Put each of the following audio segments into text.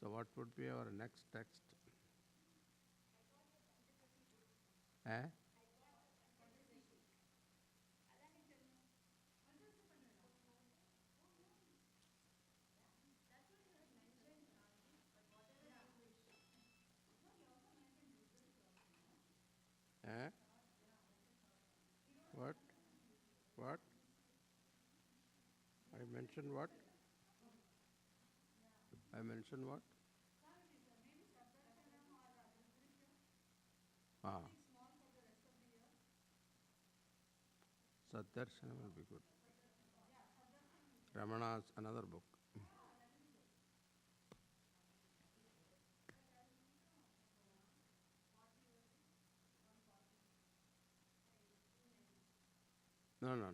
So what would be our next text? Eh? Eh? What? What? I mentioned what? I mentioned what? Ah, Saddarshana will be good. Ramana's another book. No, no, no.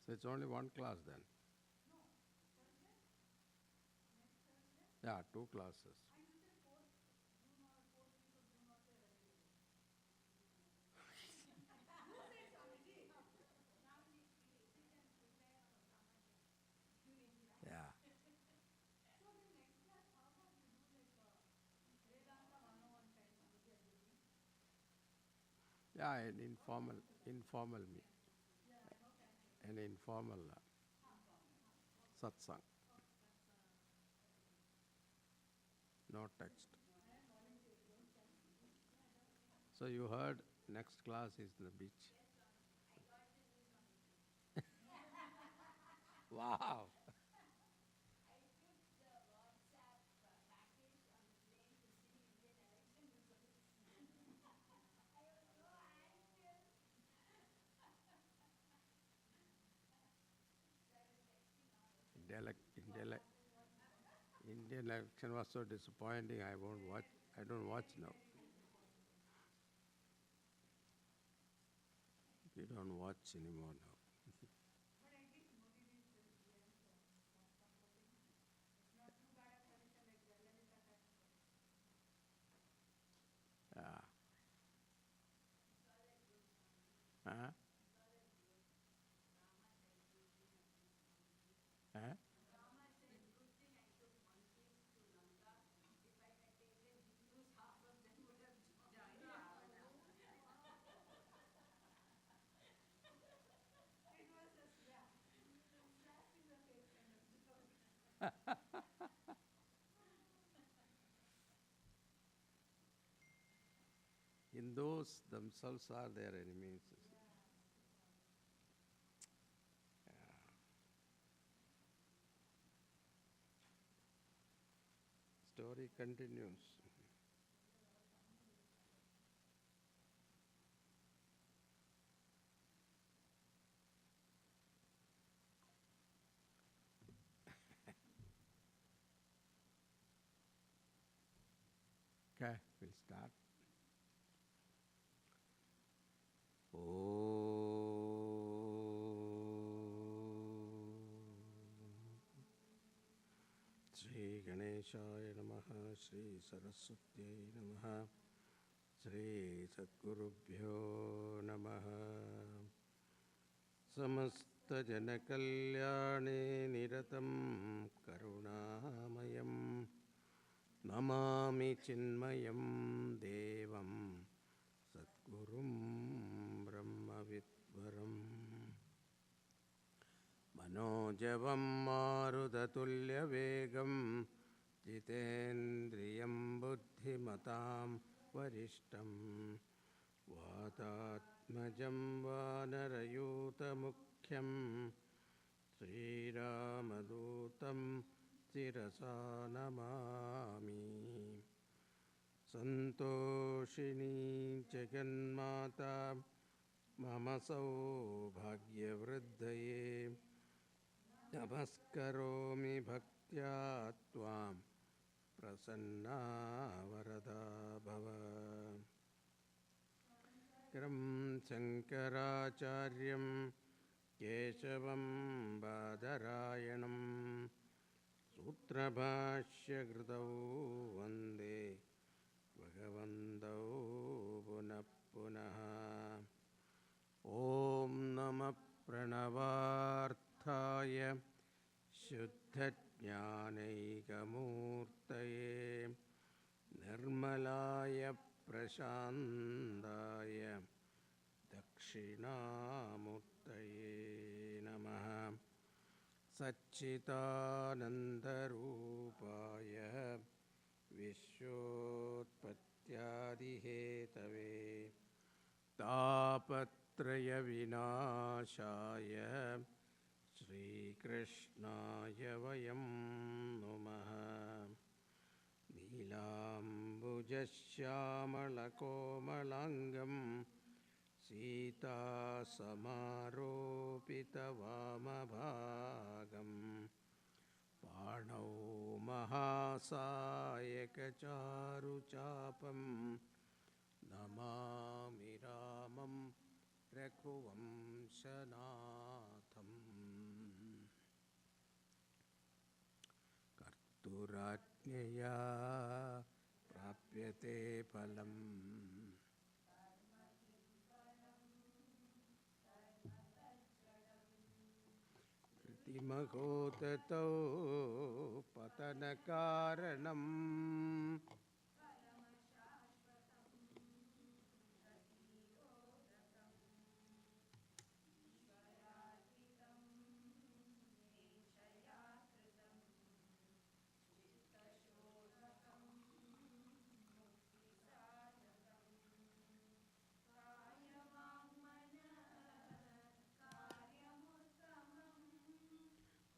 So it's only one class then. Yeah, two classes. Yeah. Yeah, informal me, an informal satsang, no text. So you heard next class is the beach. Wow. India, Indian election was so disappointing. I won't watch. I don't watch now. We don't watch anymore now. Yeah. Huh? Huh? Hindus themselves are their enemies. Story continues. Okay, we'll start. Shri Ganeshaya Namaha, Shri Saraswatyai Namaha, Shri Sadgurubhyo Namaha. Samasta Janakalyane Niratam Karunamayam Namami Chinmayam Devam Sadgurum Brahmavidvaram Manojavam Marudhatulya Vegam Jitendriyam Buddhimatam Varishtam Vatatmajam Vanarayutamukhyam Sri Ramadutam Sirasa Namami Santoshini Jaganmata Mama Saubhagyavriddhaye Namaskaromi Bhaktya Tvam Prasanna Varada Bhava Kram Shankaracharyam Keshavam Badarayanam Sutrabhashya Gridau Vande Bhagavandau Punah Punah Om Namah Pranavarthaye शुद्धज्ञानैकमूर्तये निर्मलाय प्रशान्ताय दक्षिणामूर्तये नमः। सच्चिदानन्दरूपाय विश्वोत्पत्त्यादिहेतवे तापत्रयविनाशाय श्रीकृष्णाय वयं नुमः। नीलाम्बुजश्यामलकोमलाङ्गं सीतासमारोपितवामभागं पाणौ महासायकचारुचापं नमामि रामं रघुवंशनाथम्। कर्तुराज्ञया प्राप्यते फलम् कृतिमहो ततो पतनकारणम्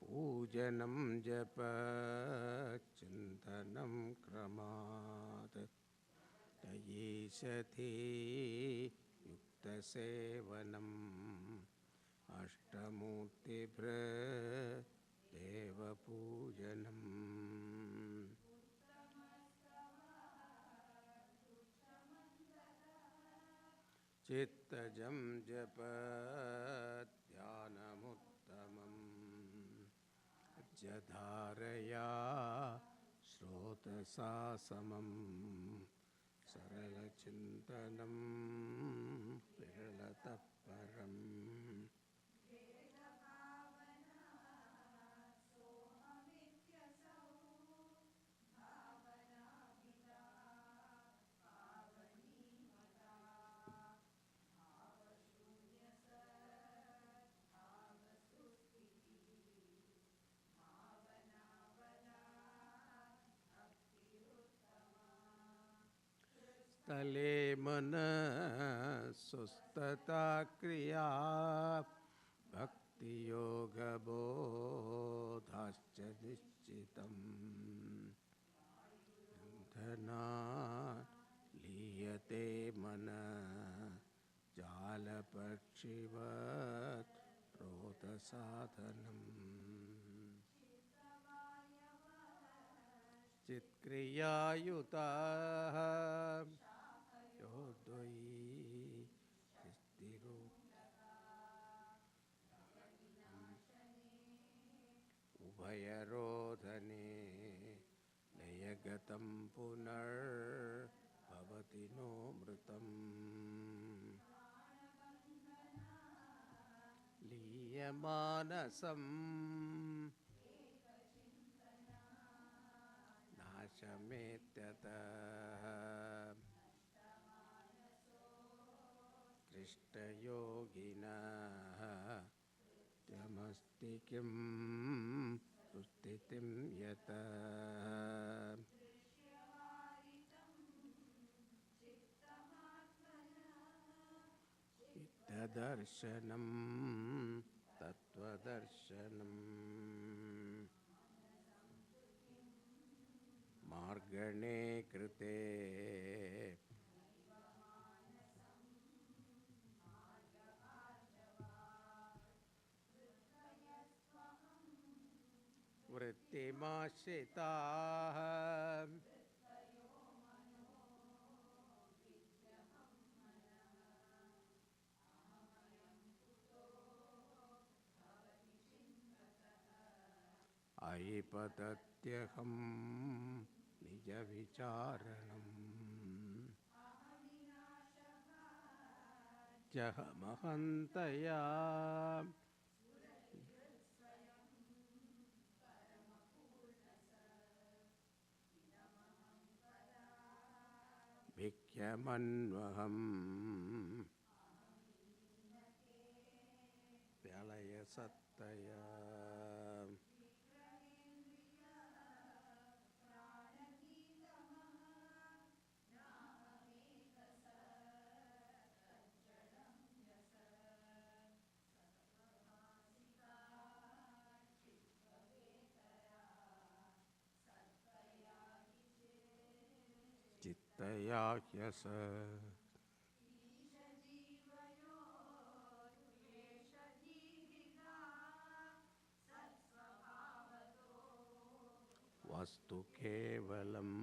पूजनं जपचिन्तनं क्रमात् तयेशते युक्तसेवनम् अष्टमूर्तिभृदेवपूजनम् चित्तजं जपध्यानमुत्तमम् जधारया श्रोतसा समं सरलचिन्तनं विरलतः परम् तले मनस्सुस्तता क्रिया भक्तियोगबोधाश्च निश्चितम् बन्धना लीयते मनः जालपक्षिवत् रोदसाधनम् चित्क्रियायुताः योद्वयी उभयरोधने लयगतं पुनर्भवति नो मृतम् लीयमानसम् नाशमेत्यतः कृष्टयोगिनः त्वमस्ति किं सुस्थितिं यतः चित्तदर्शनं तत्त्वदर्शनम् मार्गणे कृते वृत्तिमाश्रिताः ऐपतत्यहं निजविचारणम् जहमहन्तया ह्यमन्वहम् प्यलय सत्तया चित्तया ह्यस वस्तु केवलम्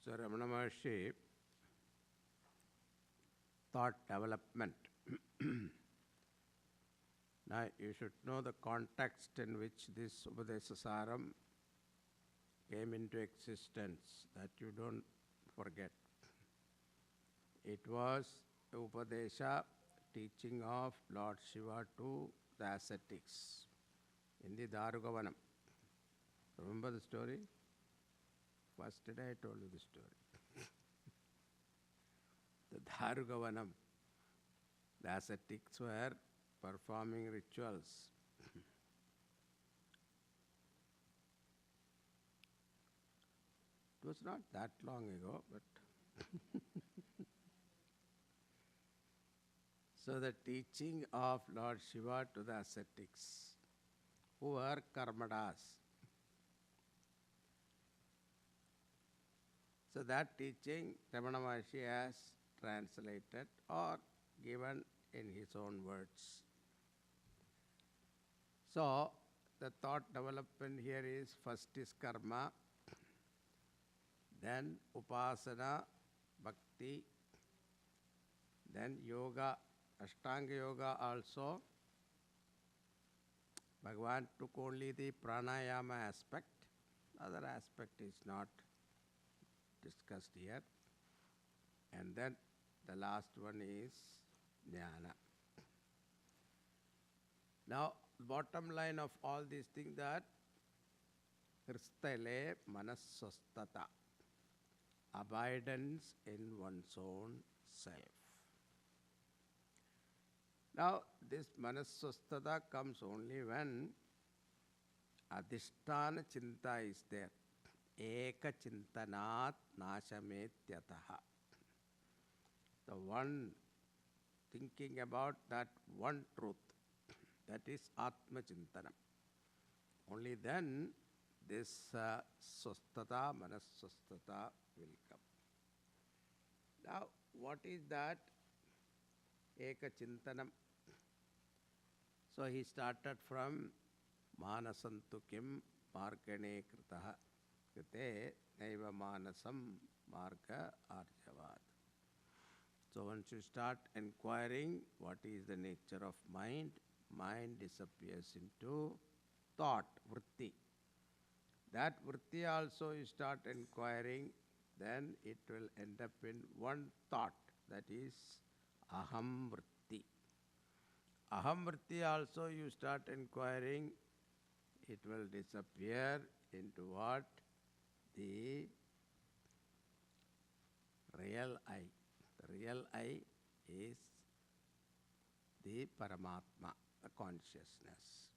So Ramana Maharshi, thought development. Now you should know the context in which this Upadesha Saram came into existence, that you don't forget. It was Upadesha, teaching of Lord Shiva to the ascetics in the Darugavanam. Remember the story? First day I told you the story. The Darugavanam, the ascetics were performing rituals. It was not that long ago, but so the teaching of Lord Shiva to the ascetics, who were karmadas. So that teaching Ramana Maharshi has translated or given in his own words. So the thought development here is, first is karma, then upasana, bhakti, then yoga, Ashtanga yoga also. Bhagavan took only the pranayama aspect. Other aspect is not discussed here. And then the last one is jnana. Now, bottom line of all these things, that hristale manassastata, abidance in one's own self. Now, this manassastata comes only when adhisthana chinta is there. Eka chintanat nashametyataha. The one thinking about that one truth, that is Atma Chintanam. Only then this swasthata, manassastata will come. Now, what is that Eka Chintanam? So he started from Manasantu kim margane kritaha krite naiva manasam marga arjavad. So once you start inquiring what is the nature of mind, mind disappears into thought, vritti. That vritti also you start inquiring, then it will end up in one thought, that is aham vritti. Aham vritti also you start inquiring, it will disappear into what? The real I. The real I is the Paramatma, the consciousness.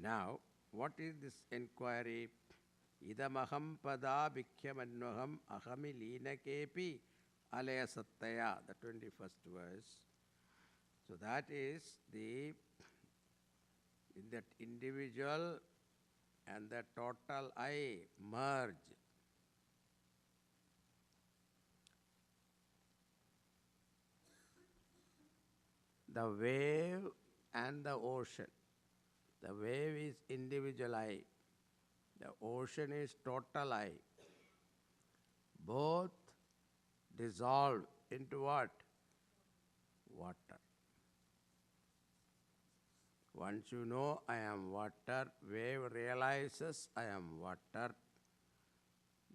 Now, what is this inquiry? Idamaham pada bhikkyamanvaham ahami leenakepi alaya sattaya, the 21st verse. So that is in that individual and the total I merge. The wave and the ocean. The wave is individual I. The ocean is total I. Both dissolve into what? Water. Once you know I am water, wave realizes I am water,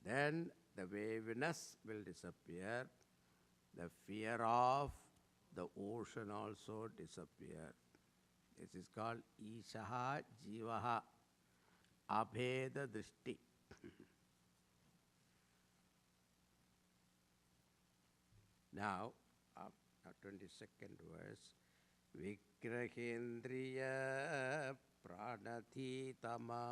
then the waviness will disappear. The fear of the ocean also disappear. This is called Ishaha Jivaha Abheda Drishti. Now, 22nd verse. Vigrahendriya pranatitama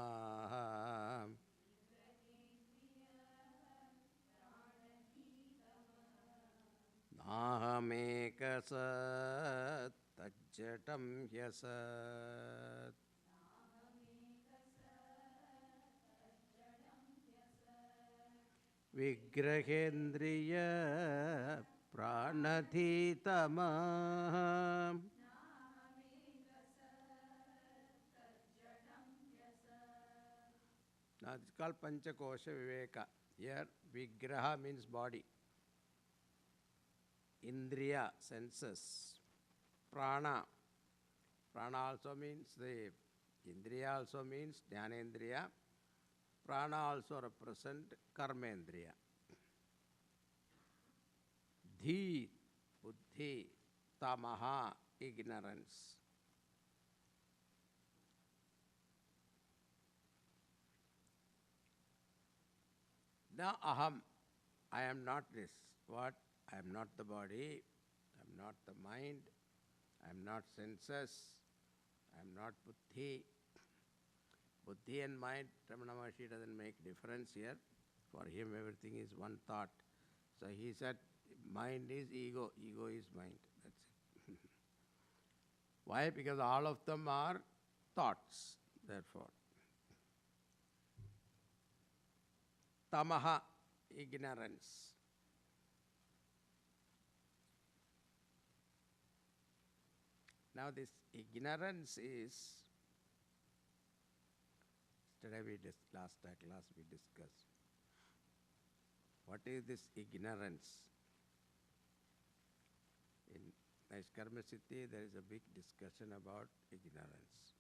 nahamekasat tajjatam hyasat. Vigrahendriya pranatitama. Now it's called Panchakosha Viveka. Here Vigraha means body. Indriya, senses. Prana. Prana also means the Indriya also means Jnanendriya. Prana also represent Karmendriya. Dhi, Buddhi, Tamaha, ignorance. Now aham, I am not this. What? I am not the body, I am not the mind, I am not senses, I am not buddhi. Buddhi and mind, Ramana Maharshi doesn't make difference here. For him everything is one thought. So he said mind is ego, ego is mind. That's it. Why? Because all of them are thoughts, therefore. Tamaha, ignorance. Now this ignorance is, yesterday last class we discussed. What is this ignorance? In Naishkarma Siddhi there is a big discussion about ignorance.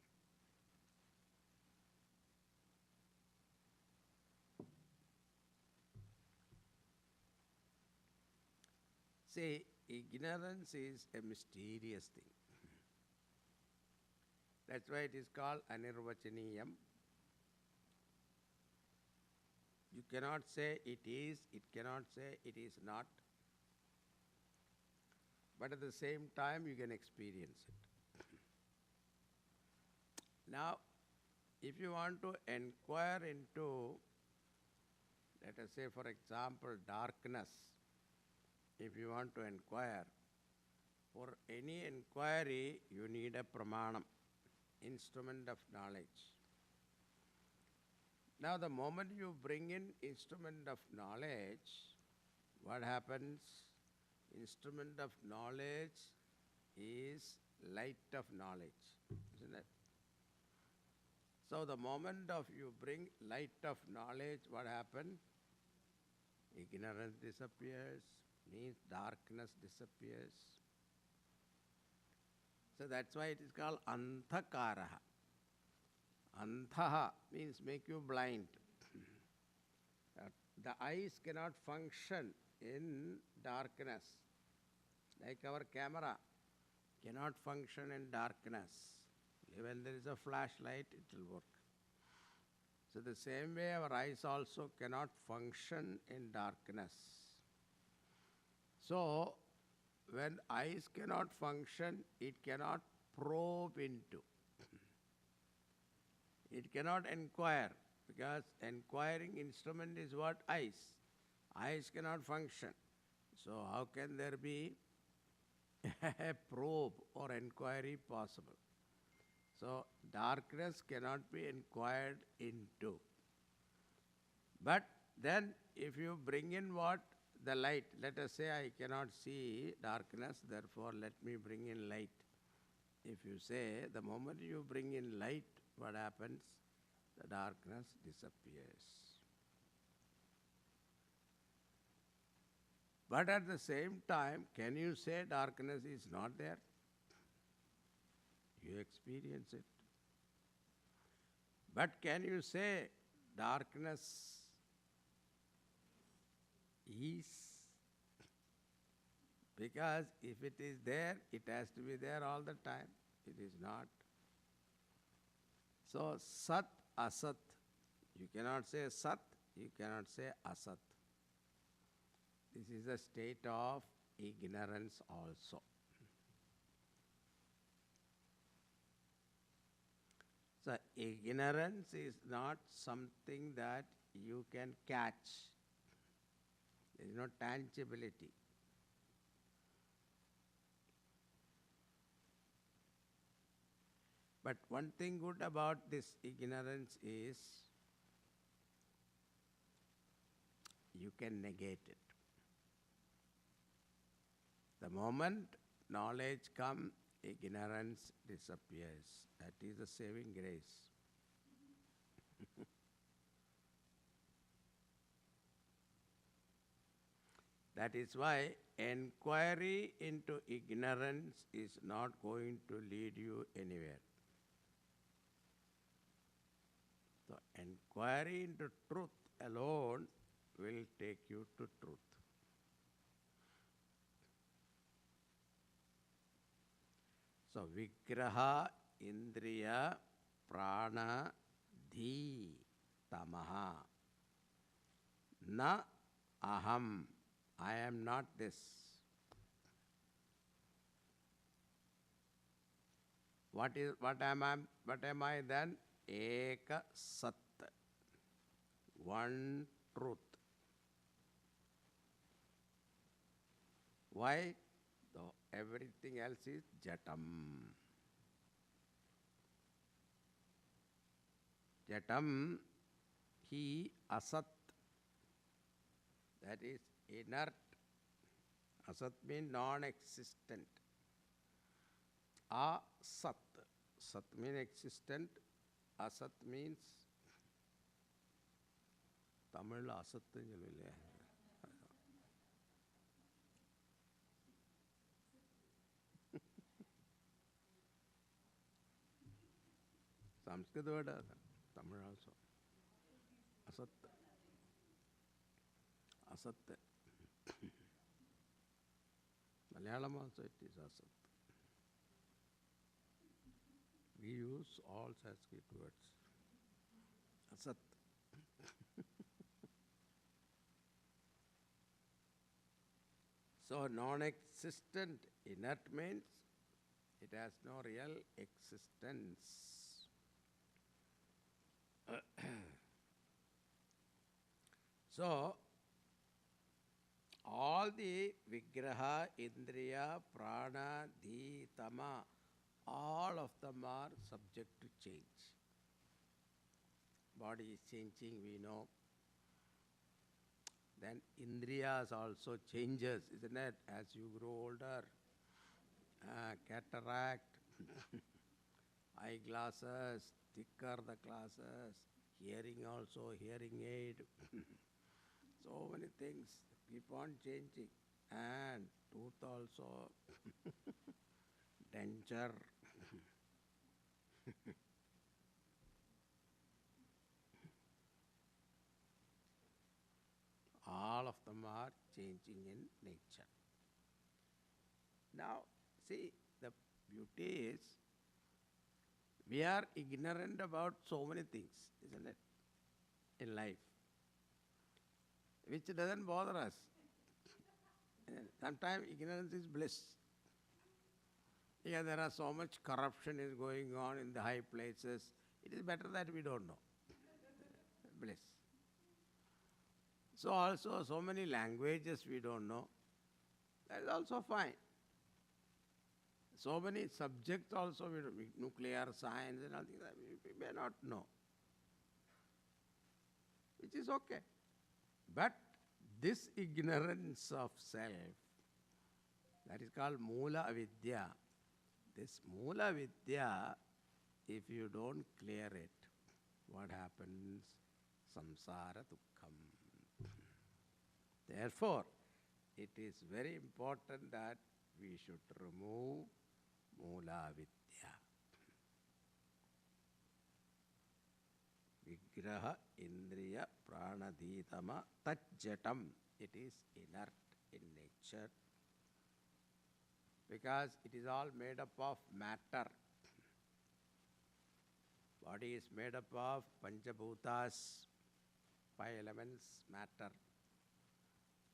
See, ignorance is a mysterious thing. That's why it is called anirvachaniyam. You cannot say it is, it cannot say it is not. But at the same time you can experience it. Now, if you want to inquire into, let us say for example, darkness, if you want to inquire, for any inquiry you need a pramanam, instrument of knowledge. Now the moment you bring in instrument of knowledge, what happens? Instrument of knowledge is light of knowledge, isn't it? So the moment of you bring light of knowledge, what happens? Ignorance disappears, means darkness disappears. So that's why it is called anthakaraha. Anthaha means make you blind. The eyes cannot function in darkness. Like our camera cannot function in darkness. When there is a flashlight, it will work. So the same way our eyes also cannot function in darkness. So when eyes cannot function, it cannot probe into. It cannot inquire, because inquiring instrument is what? Eyes. Eyes cannot function. So how can there be a probe or inquiry possible? So darkness cannot be inquired into. But then if you bring in what? The light. Let us say I cannot see darkness, therefore let me bring in light. If you say, the moment you bring in light, what happens? The darkness disappears. But at the same time, can you say darkness is not there? You experience it. But can you say darkness is? Because if it is there, it has to be there all the time. It is not. So, Sat, Asat. You cannot say Sat, you cannot say Asat. This is a state of ignorance also. So, ignorance is not something that you can catch. There is no tangibility. But one thing good about this ignorance is you can negate it. The moment knowledge comes, ignorance disappears. That is the saving grace. That is why inquiry into ignorance is not going to lead you anywhere. So inquiry into truth alone will take you to truth. So vigraha, indriya, prana, dhi, tamaha. Na aham. I am not this. What am I then? Eka Sat. One truth. Why? Though everything else is Jatam. Jatam, he Asat. That is inert. Asat means non-existent. Asat. Sat means existent. Asat means Tamil Asat. Sanskrit word, Tamil also. Asat. Asat. Malayalam also it is Asat. We use all Sanskrit words. Asat. So non-existent, inert means it has no real existence. So all the vigraha, indriya, prana, dhi, tama, all of them are subject to change. Body is changing, we know. Then indriyas also changes, isn't it? As you grow older, cataract, eyeglasses, thicker the glasses, hearing also, hearing aid. So many things keep on changing. And tooth also, denture. All of them are changing in nature. Now, see, the beauty is we are ignorant about so many things, isn't it, in life, which doesn't bother us. Sometimes ignorance is bliss. Yeah, there are so much corruption is going on in the high places. It is better that we don't know. Bliss. So also so many languages we don't know. That is also fine. So many subjects also we don't, nuclear science and all things that we may not know, which is okay. But this ignorance of self, that is called Mula Avidya. This Mula Vidya, if you don't clear it, what happens? Samsara dukkham. Therefore, it is very important that we should remove Mula Vidya. Vigraha Indriya Pranadhitama Tajjatam. It is inert in nature because it is all made up of matter. Body is made up of Panchabhutas, 5 elements, matter.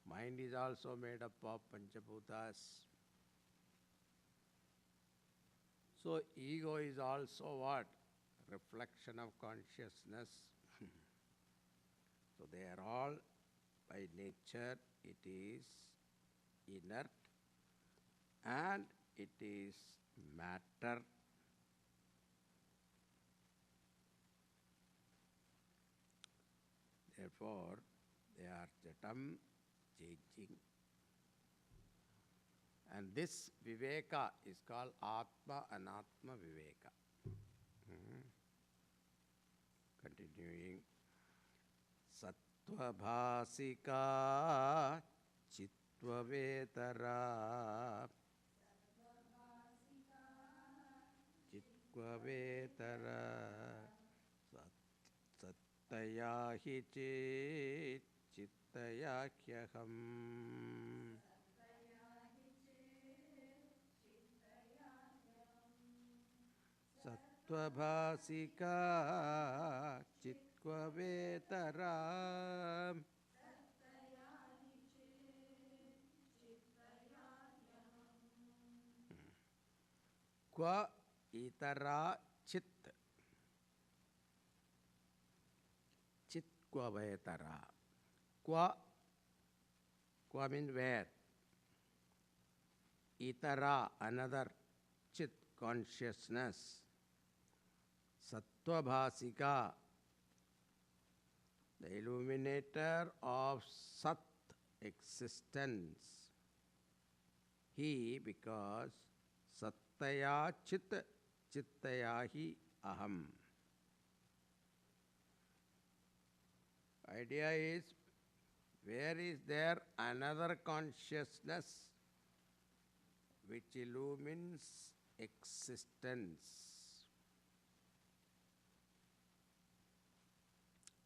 Mind is also made up of Panchabhutas. So ego is also what? Reflection of consciousness. So they are all, by nature, it is inert and it is matter. Therefore, they are jatam, changing. And this viveka is called Atma Anatma Viveka. Continuing. Sattva bhasika chitva vetara. Chitva vetara. Sattaya hi chit chittaya khyaham. Sattvabhasika chitva vetara. Kwa itara chit. Chit kwa vetara. Kwa means where. Itara, another. Chit, consciousness. Sattvabhasika, the illuminator of Sat, existence. He, because Sattaya Chit, Chittaya hi Aham. Idea is, where is there another consciousness which illumines existence?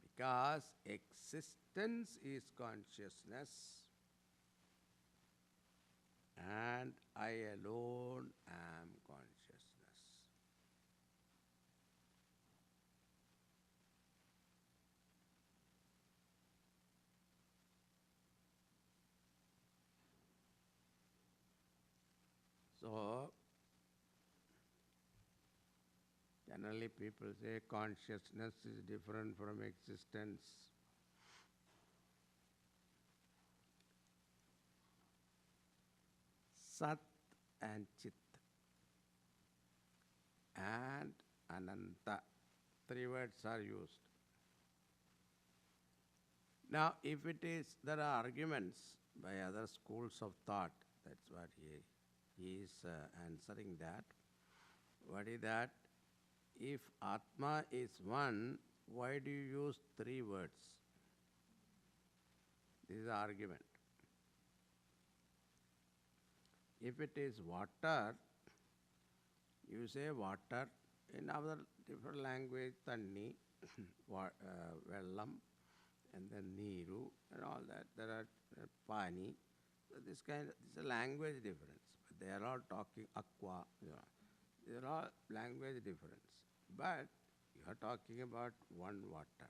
Because existence is consciousness and I alone am consciousness. So, generally people say consciousness is different from existence. Sat and Chit and Ananta, 3 words are used. Now, if it is, there are arguments by other schools of thought, that's what he is answering that. What is that? If Atma is one, why do you use 3 words? This is the argument. If it is water, you say water. In our different language, tanni, vellam, and then niru, and all that. There are pani. So this is a language difference. But they are all talking aqua. They are all language difference. But you are talking about one water.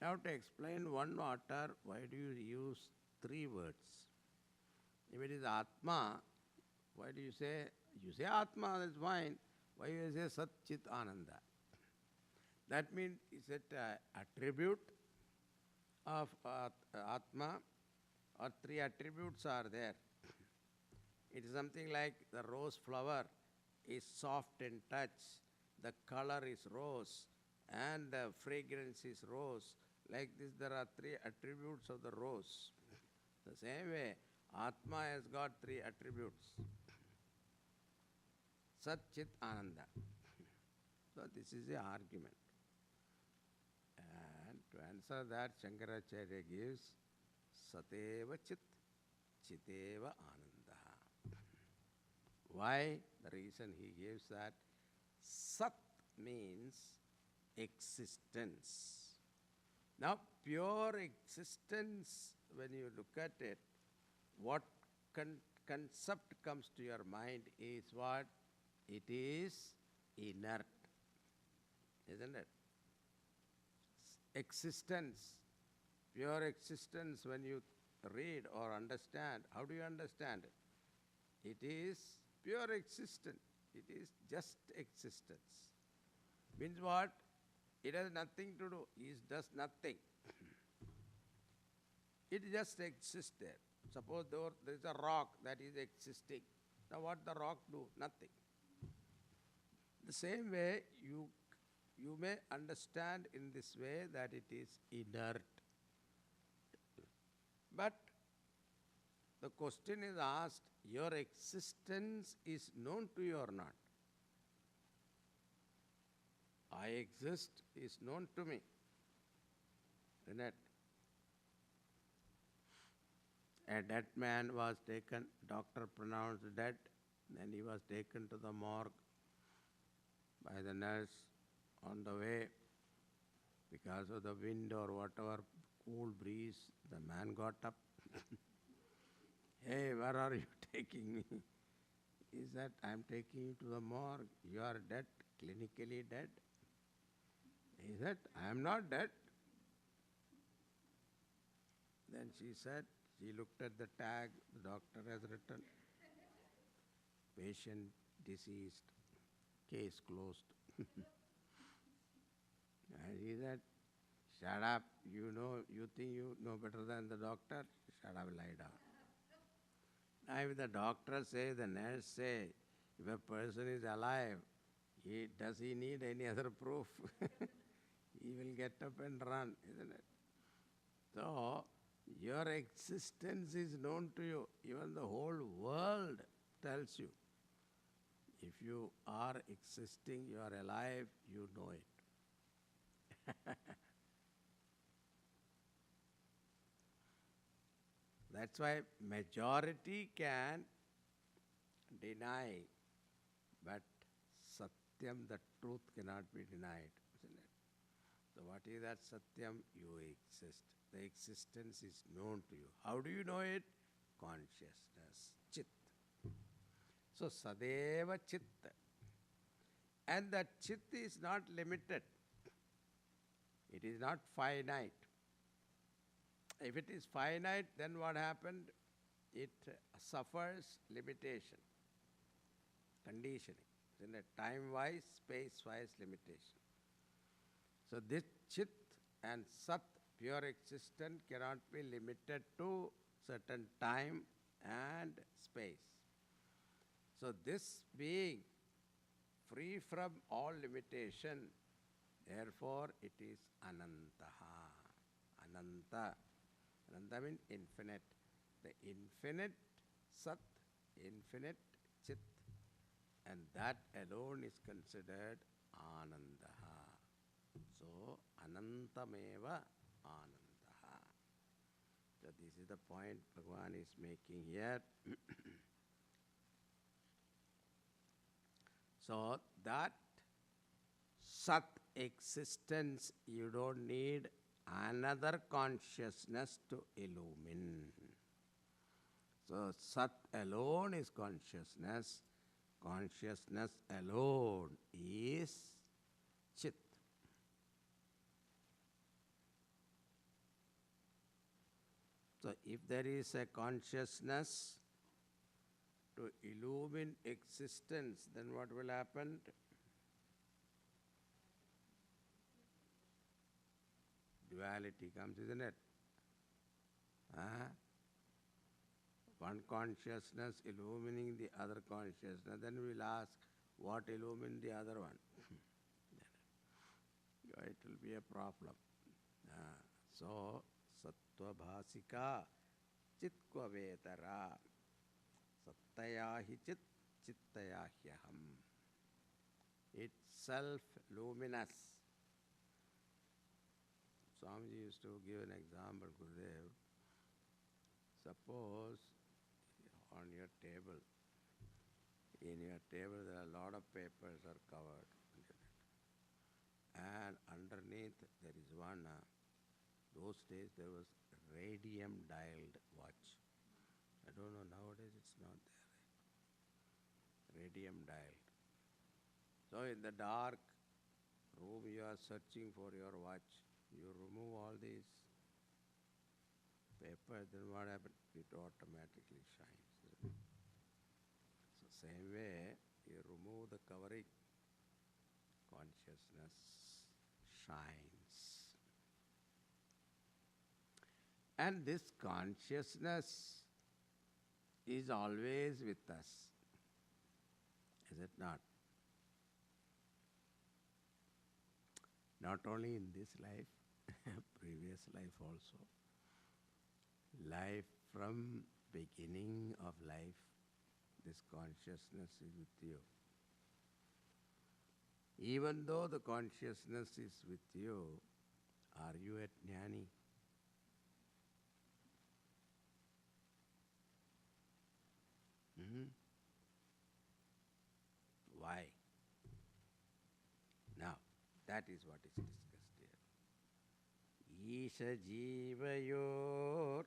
Now to explain one water, why do you use three words? If it is Atma, why do you say Atma, that's fine. Why you say Sat Chit Ananda? That means is it an attribute of Atma, or three attributes are there? It is something like the rose flower is soft in touch, the color is rose, and the fragrance is rose. Like this, there are three attributes of the rose. The same way, Atma has got three attributes. Sat Chit Ananda. So this is the argument. And to answer that, Shankaracharya gives Sateva Chit, Chiteva Ananda. Why? The reason he gives that Sat means existence. Now, pure existence, when you look at it, what concept comes to your mind is what? It is inert, isn't it? Existence, pure existence, when you read or understand, how do you understand it? It is pure existence. It is just existence. Means what? It has nothing to do. It does nothing. It just exists there. Suppose there is a rock that is existing. Now what the rock do? Nothing. The same way you may understand in this way that it is inert. But the question is asked, your existence is known to you or not? I exist is known to me. Isn't it? A dead man was taken, doctor pronounced dead, then he was taken to the morgue by the nurse. On the way, because of the wind or whatever, cool breeze, the man got up. Hey, where are you taking me? He said, I'm taking you to the morgue. You are dead, clinically dead. He said, I am not dead. Then she said, she looked at the tag, the doctor has written, patient deceased, case closed. And he said, shut up, you think you know better than the doctor? Shut up, lie down. Now if the doctor says, the nurse say, if a person is alive, does he need any other proof? He will get up and run, isn't it? So, your existence is known to you. Even the whole world tells you. If you are existing, you are alive, you know it. That's why majority can deny, but Satyam, the truth, cannot be denied, isn't it? So what is that Satyam? You exist. The existence is known to you. How do you know it? Consciousness, Chit. So Sadeva Chit. And that Chit is not limited. It is not finite. If it is finite, then what happened? It suffers limitation, conditioning. In a time-wise, space-wise limitation. So this Chit and Sat, pure existence, cannot be limited to certain time and space. So this being free from all limitation, therefore it is Anantaha. Ananta. Ananta means infinite. The infinite Sat, infinite Chit, and that alone is considered Anandaha. So, Anantameva Anandaha. So, this is the point Bhagavan is making here. So, that Sat existence, you don't need another consciousness to illumine. So Sat alone is consciousness. Consciousness alone is Chit. So if there is a consciousness to illumine existence, then what will happen? Duality comes, isn't it? Huh? One consciousness illumining the other consciousness, then we'll ask, what illumined the other one? It will be a problem. So, sattva bhasika chitkva vetara sattaya hi chit chittaya hyaham. It's self-luminous. Swamiji used to give an example, Gurudev. Suppose on your table, in your table there are a lot of papers are covered. And underneath there is one, those days there was radium dialed watch. I don't know, nowadays it's not there. Radium dialed. So in the dark room you are searching for your watch. You remove all these papers, then what happens? It automatically shines. So same way, you remove the covering, consciousness shines. And this consciousness is always with us. Is it not? Not only in this life, previous life also. Life from beginning of life, this consciousness is with you. Even though the consciousness is with you, are you a jnani? Why? Now, that is what is discussed here. Isha jivayor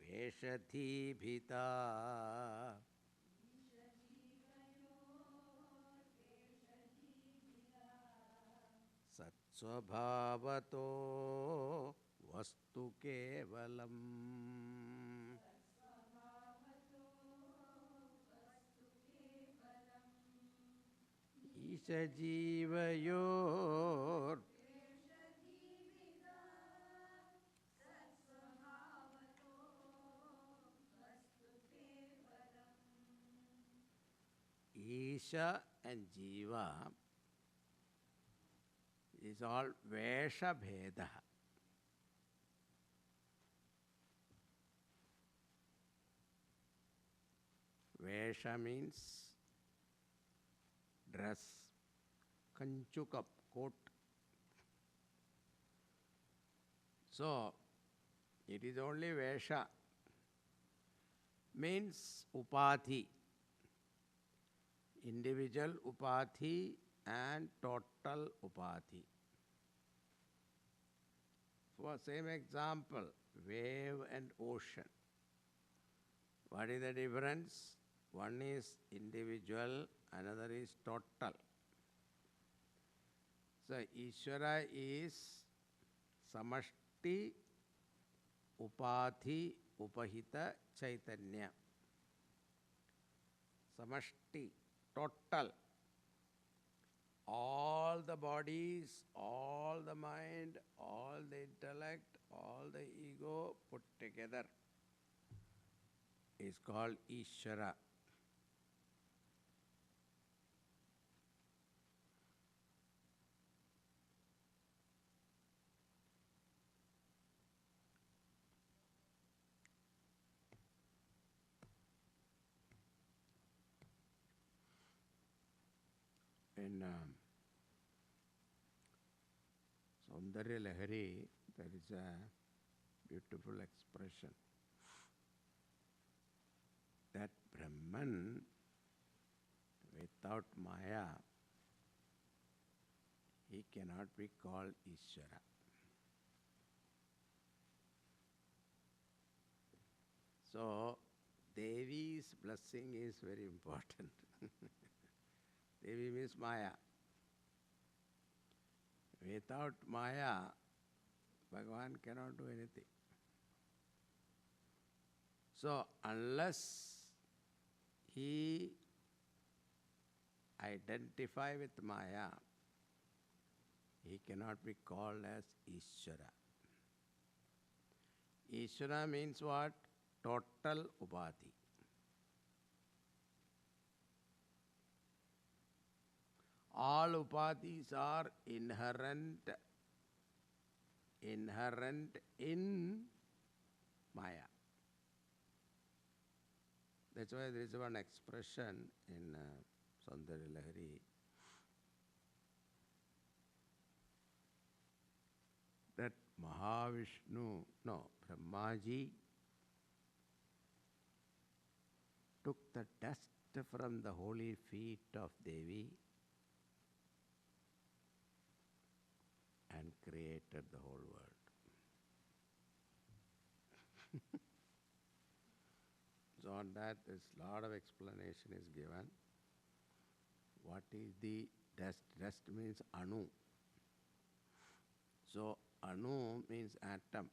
veshati bhita satsvabhavato vastu kevalam. Isha jivayor Isha and Jiva is all Vesha Bheda. Vesha means dress, Kanchukap, coat. So, it is only Vesha, means Upadhi. Individual Upadhi and total Upadhi. For same example, wave and ocean. What is the difference? One is individual, another is total. So, Ishvara is Samashti Upadhi Upahita Chaitanya. Samashti, total. All the bodies, all the mind, all the intellect, all the ego put together is called Ishvara. In Saundarya Lahari, there is a beautiful expression that Brahman, without Maya, he cannot be called Ishvara. So, Devi's blessing is very important. Devi means Maya. Without Maya, Bhagavan cannot do anything. So, unless he identify with Maya, he cannot be called as Ishvara. Ishvara means what? Total Upadhi. All Upadhis are inherent in Maya. That's why there is one expression in Saundarya Lahari that Brahmaji took the dust from the holy feet of Devi and created the whole world. So on that, there's a lot of explanation is given. What is the dust? Dust means anu. So anu means atom.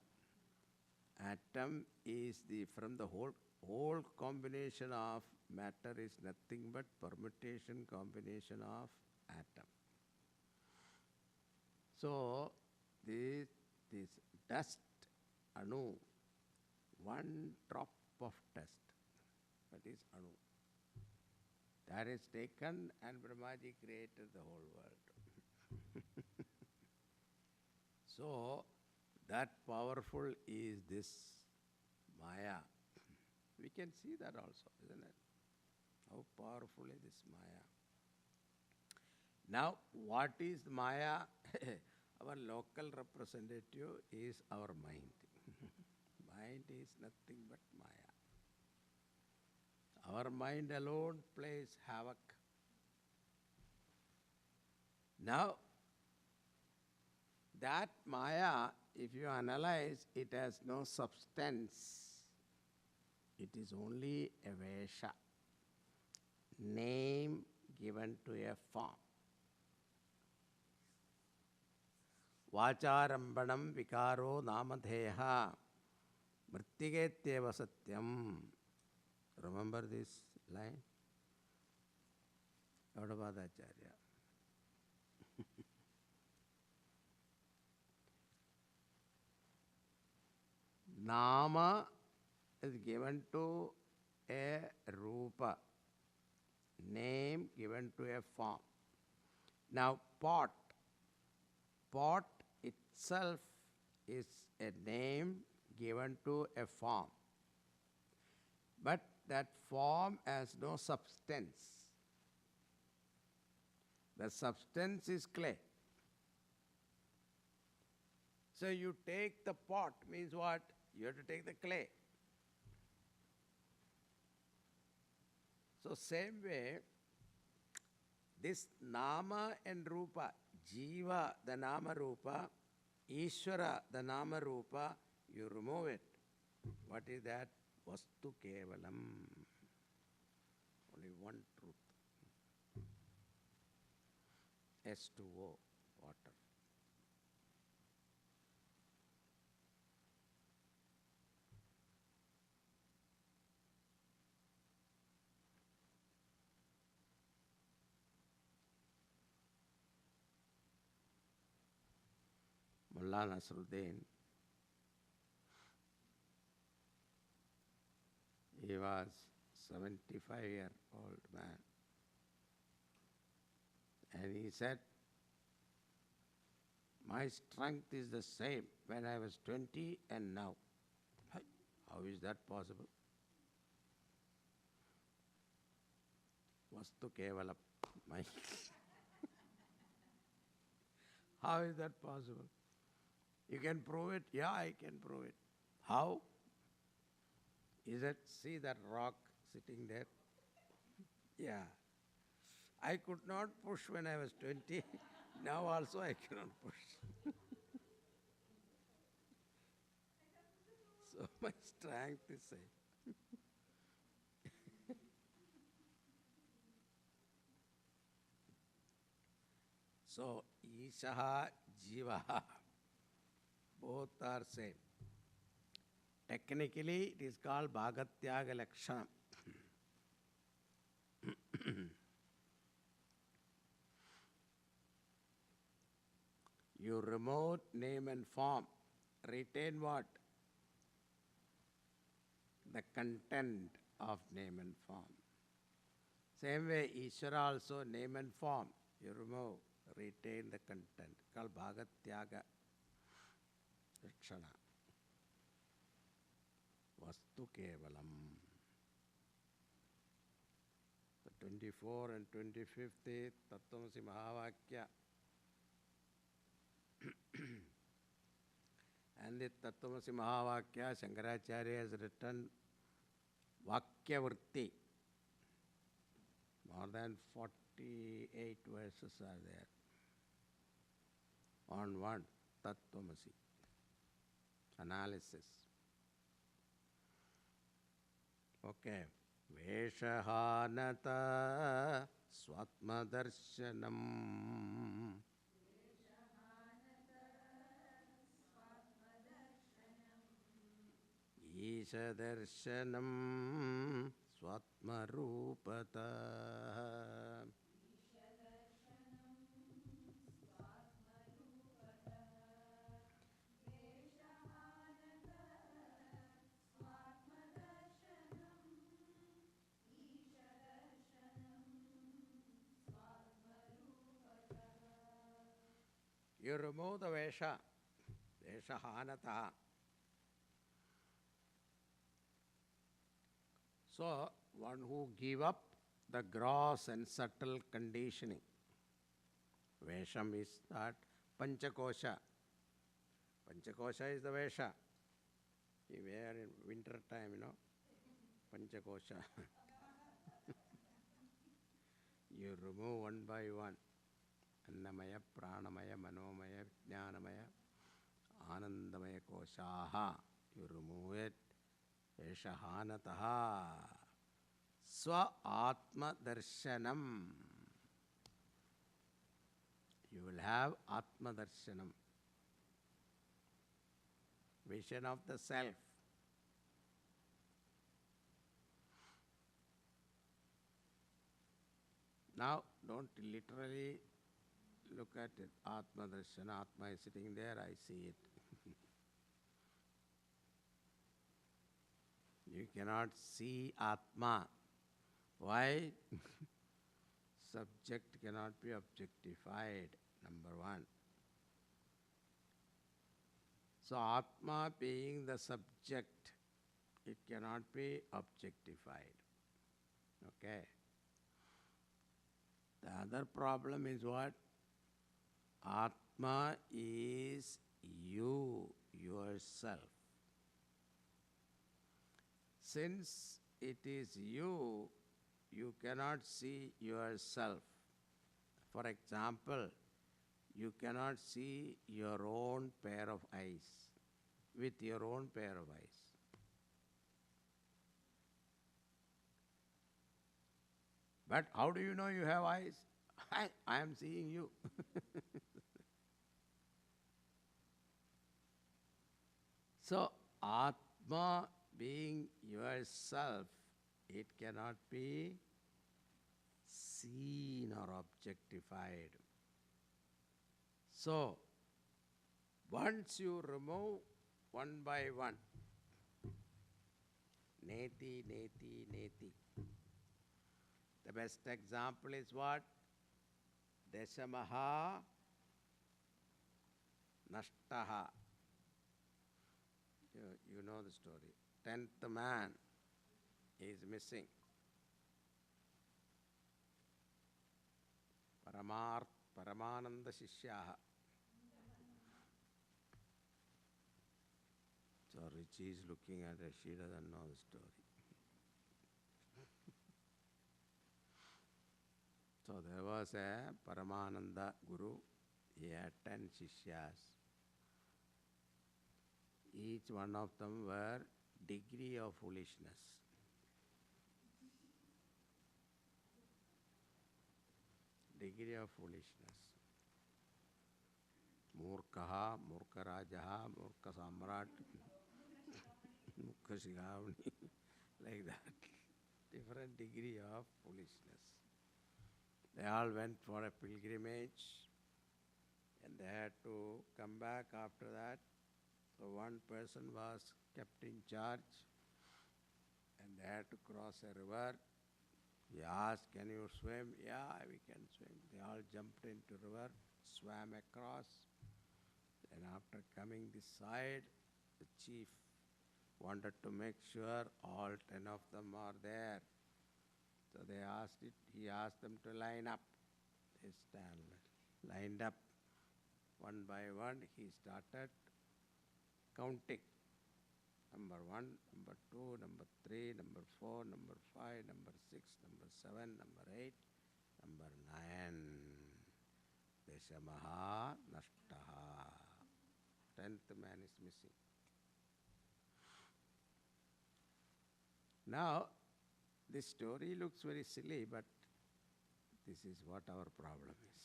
Atom is from the whole combination of matter is nothing but permutation combination of atom. So this dust anu, one drop of dust, that is anu. That is taken and Brahmaji created the whole world. So that powerful is this Maya. We can see that also, isn't it? How powerful is this Maya. Now, what is Maya? Our local representative is our mind. Mind is nothing but Maya. Our mind alone plays havoc. Now, that Maya, if you analyze, it has no substance. It is only a Vesha, name given to a form. Vacharambanam vikaro namadheha mrittigetyeva satyam. Remember this line? Gaudapadacharya. Nama is given to a rupa, name given to a form. Now pot itself is a name given to a form. But that form has no substance. The substance is clay. So you take the pot means what? You have to take the clay. So same way, this Nama and Rupa, Jiva, the Nama Rupa, Ishvara, the Nama Rupa, you remove it. What is that? Vastu Kevalam. Only one truth. S2O, water. Mullah Nasruddin, he was 75-year-old man. And he said, my strength is the same when I was 20 and now. How is that possible? Vastu Kevala. How is that possible? You can prove it? Yeah, I can prove it. How? Is it, see that rock sitting there? Yeah. I could not push when I was 20. Now also I cannot push. So my strength is same. So, Ishaha, Jivaha, both are same. Technically, it is called Bhagatyaga Lakshanam. You remove name and form, retain what? The content of name and form. Same way, Ishvara also name and form. You remove, retain the content. Called Bhagatyaga Lakshana. Vastu Kevalam. The 24 and 25th Tattvamasi Mahavakya. And the Tattvamasi Mahavakya, Shankaracharya has written Vakya Vritti. More than 48 verses are there on one Tattvamasi analysis. Okay. Veshahanata Swatmadarshanam. Ishadarshanam Swatmarupata. You remove the Vesha, Veshahanata. So, one who give up the gross and subtle conditioning. Vesham is that Panchakosha. Panchakosha is the Vesha. You wear in winter time, Panchakosha. You remove one by one. Annamaya, Pranamaya, Manomaya, Vijnanamaya, Anandamaya Koshaha. You remove it. Veshahanataha. Swa Atma Darshanam. You will have Atma Darshanam. Vision of the self. Now, don't literally look at it. Atma Darshana, Atma is sitting there, I see it. You cannot see Atma. Why? Subject cannot be objectified, number one. So, Atma being the subject, it cannot be objectified. Okay? The other problem is what? Atma is you, yourself. Since it is you, you cannot see yourself. For example, you cannot see your own pair of eyes with your own pair of eyes. But how do you know you have eyes? I am seeing you. So, Atma being yourself, it cannot be seen or objectified. So, once you remove one by one, neti, neti, neti. The best example is what? Deshamaha Nashtaha. You know the story. 10th man is missing. Paramananda Shishyaha. So Richie is looking at her, she doesn't know the story. So there was a Paramananda Guru, he had 10 Shishyas. Each one of them were degree of foolishness. Degree of foolishness. Murkaha, Murkarajaha, Murka Samrat, Murka Shigavani, like that. Different degree of foolishness. They all went for a pilgrimage and they had to come back after that. So one person was kept in charge and they had to cross a river. He asked, "Can you swim?" "Yeah, we can swim." They all jumped into river, swam across. And after coming this side, the chief wanted to make sure all 10 of them are there. So he asked them to line up. They lined up one by one. He started counting. Number 1, number 2, number 3, number 4, number 5, number 6, number 7, number 8, number 9. Deshamaha nashtaha. 10th man is missing. Now, this story looks very silly, but this is what our problem is.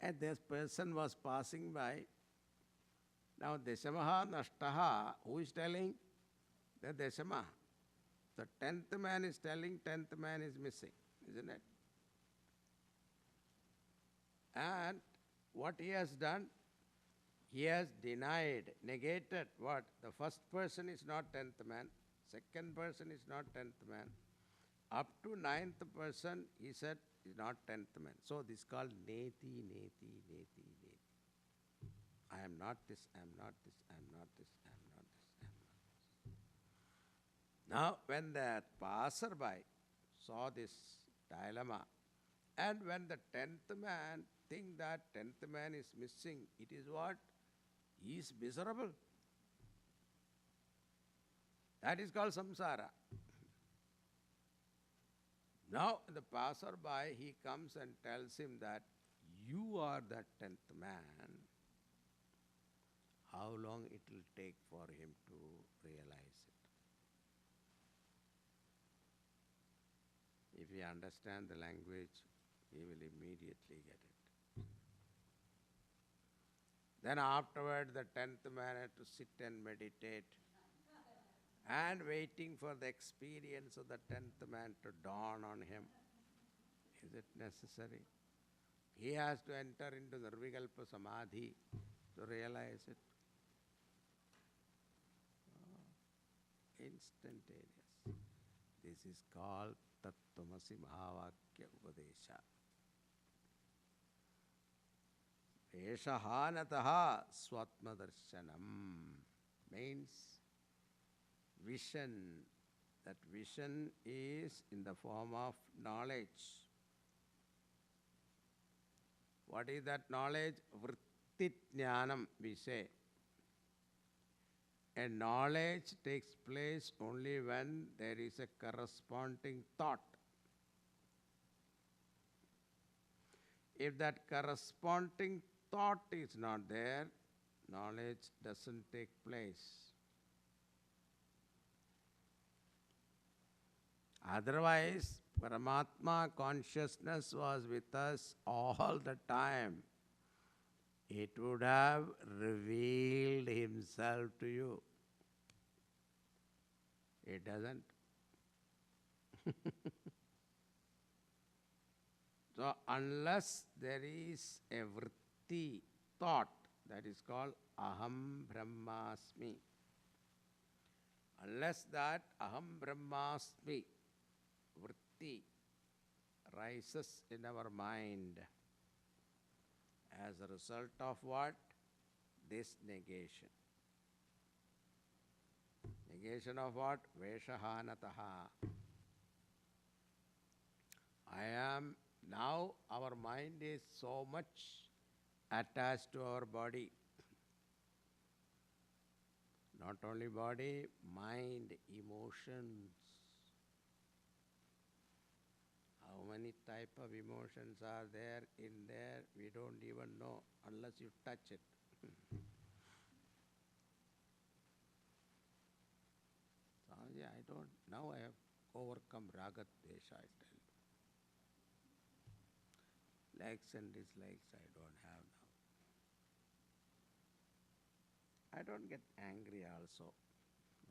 And this person was passing by. Now, Deshamaha Nashtaha, who is telling? The Deshama. The 10th man is telling 10th man is missing, isn't it? And what he has done? He has denied, negated what? The first person is not 10th man, second person is not 10th man. Up to 9th person, he said, is not 10th man. So this is called neti, neti, neti, neti. I am not this, I am not this, I am not this, I am not this, I am not this. Now, when the passerby saw this dilemma, and when the 10th man think that 10th man is missing, it is what? He is miserable. That is called samsara. Now, the passerby, he comes and tells him that you are that 10th man. How long it will take for him to realize it? If he understands the language, he will immediately get it. Then afterward, the 10th man had to sit and meditate and waiting for the experience of the 10th man to dawn on him. Is it necessary? He has to enter into Nirvikalpa Samadhi to realize it. Instantaneous. This is called Tattvamasi Mahavakya Upadesha. Eshahanataha Swatmadarshanam means vision. That vision is in the form of knowledge. What is that knowledge? Vrittijnanam, we say. A knowledge takes place only when there is a corresponding thought. If that corresponding thought is not there, knowledge doesn't take place. Otherwise, Paramatma consciousness was with us all the time. It would have revealed himself to you. It doesn't. So, unless there is a vritti, thought, that is called aham brahmasmi. Unless that aham brahmasmi vritti rises in our mind as a result of what? This negation. Negation of what? Veshahanataha. I am, now our mind is so much attached to our body. Not only body, mind, emotions. How many type of emotions are there in there? We don't even know unless you touch it. Swamiji, I don't, now I have overcome raga desha, I tell you. Likes and dislikes I don't have now. I don't get angry also,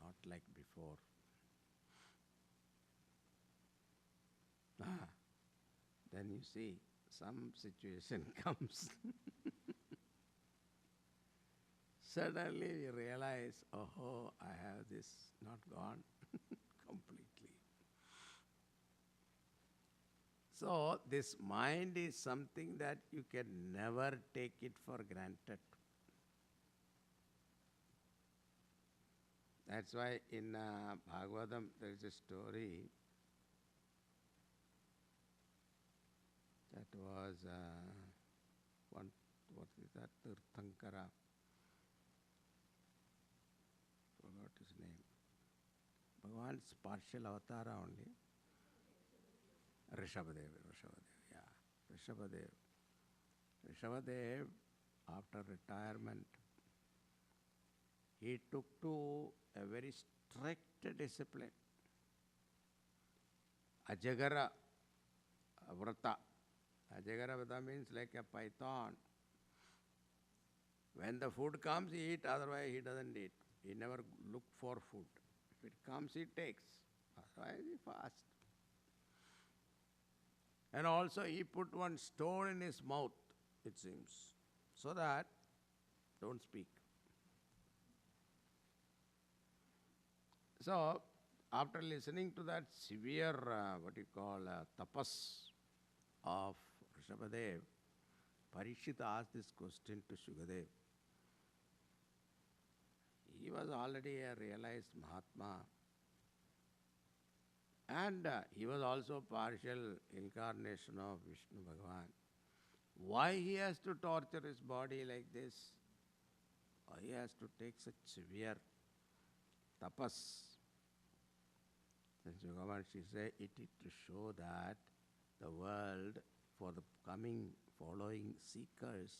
not like before. Ah, then you see, some situation comes. Suddenly we realize, oh, I have this not gone completely. So this mind is something that you can never take it for granted. That's why in Bhagavatam there is a story that was one, what is that, Tirthankara, forgot his name. Bhagavan's partial avatara only. Rishabhadev, yeah. Rishabhadev, after retirement, he took to a very strict discipline. Ajagara Vrata. Ajagara Vrata means like a python. When the food comes, he eats, otherwise he doesn't eat. He never look for food. If it comes, he takes. Otherwise he fasts. And also he put one stone in his mouth, it seems, so that don't speak. So, after listening to that severe, tapas of Rishabhadev, Parikshit asked this question to Shukadev. He was already a realized Mahatma. And he was also partial incarnation of Vishnu Bhagavan. Why he has to torture his body like this? Why he has to take such severe tapas? Since Bhagavan, she said, it is to show that the world, for the coming, following seekers,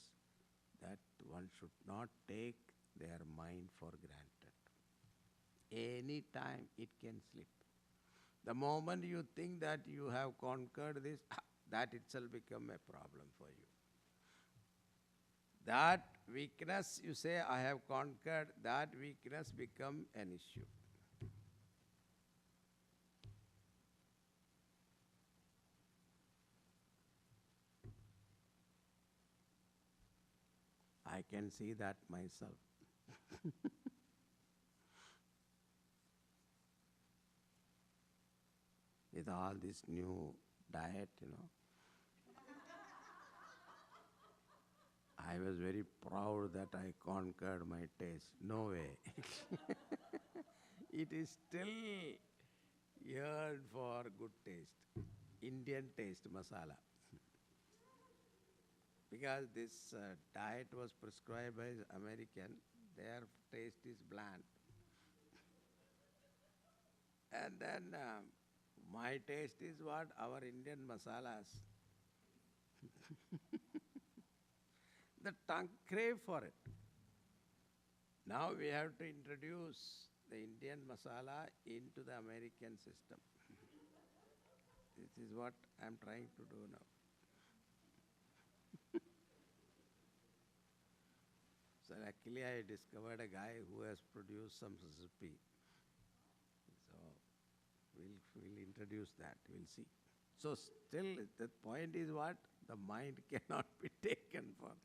that one should not take their mind for granted. Any time it can slip. The moment you think that you have conquered this, that itself become a problem for you. That weakness, you say, I have conquered, that weakness become an issue. I can see that myself. With all this new diet, I was very proud that I conquered my taste. No way. It is still yearned for good taste. Indian taste, masala. Because this diet was prescribed by American, their taste is bland. And then my taste is what? Our Indian masalas. The tongue crave for it. Now we have to introduce the Indian masala into the American system. This is what I am trying to do now. So luckily I discovered a guy who has produced some recipe. So we'll introduce that, we'll see. So still the point is what? The mind cannot be taken for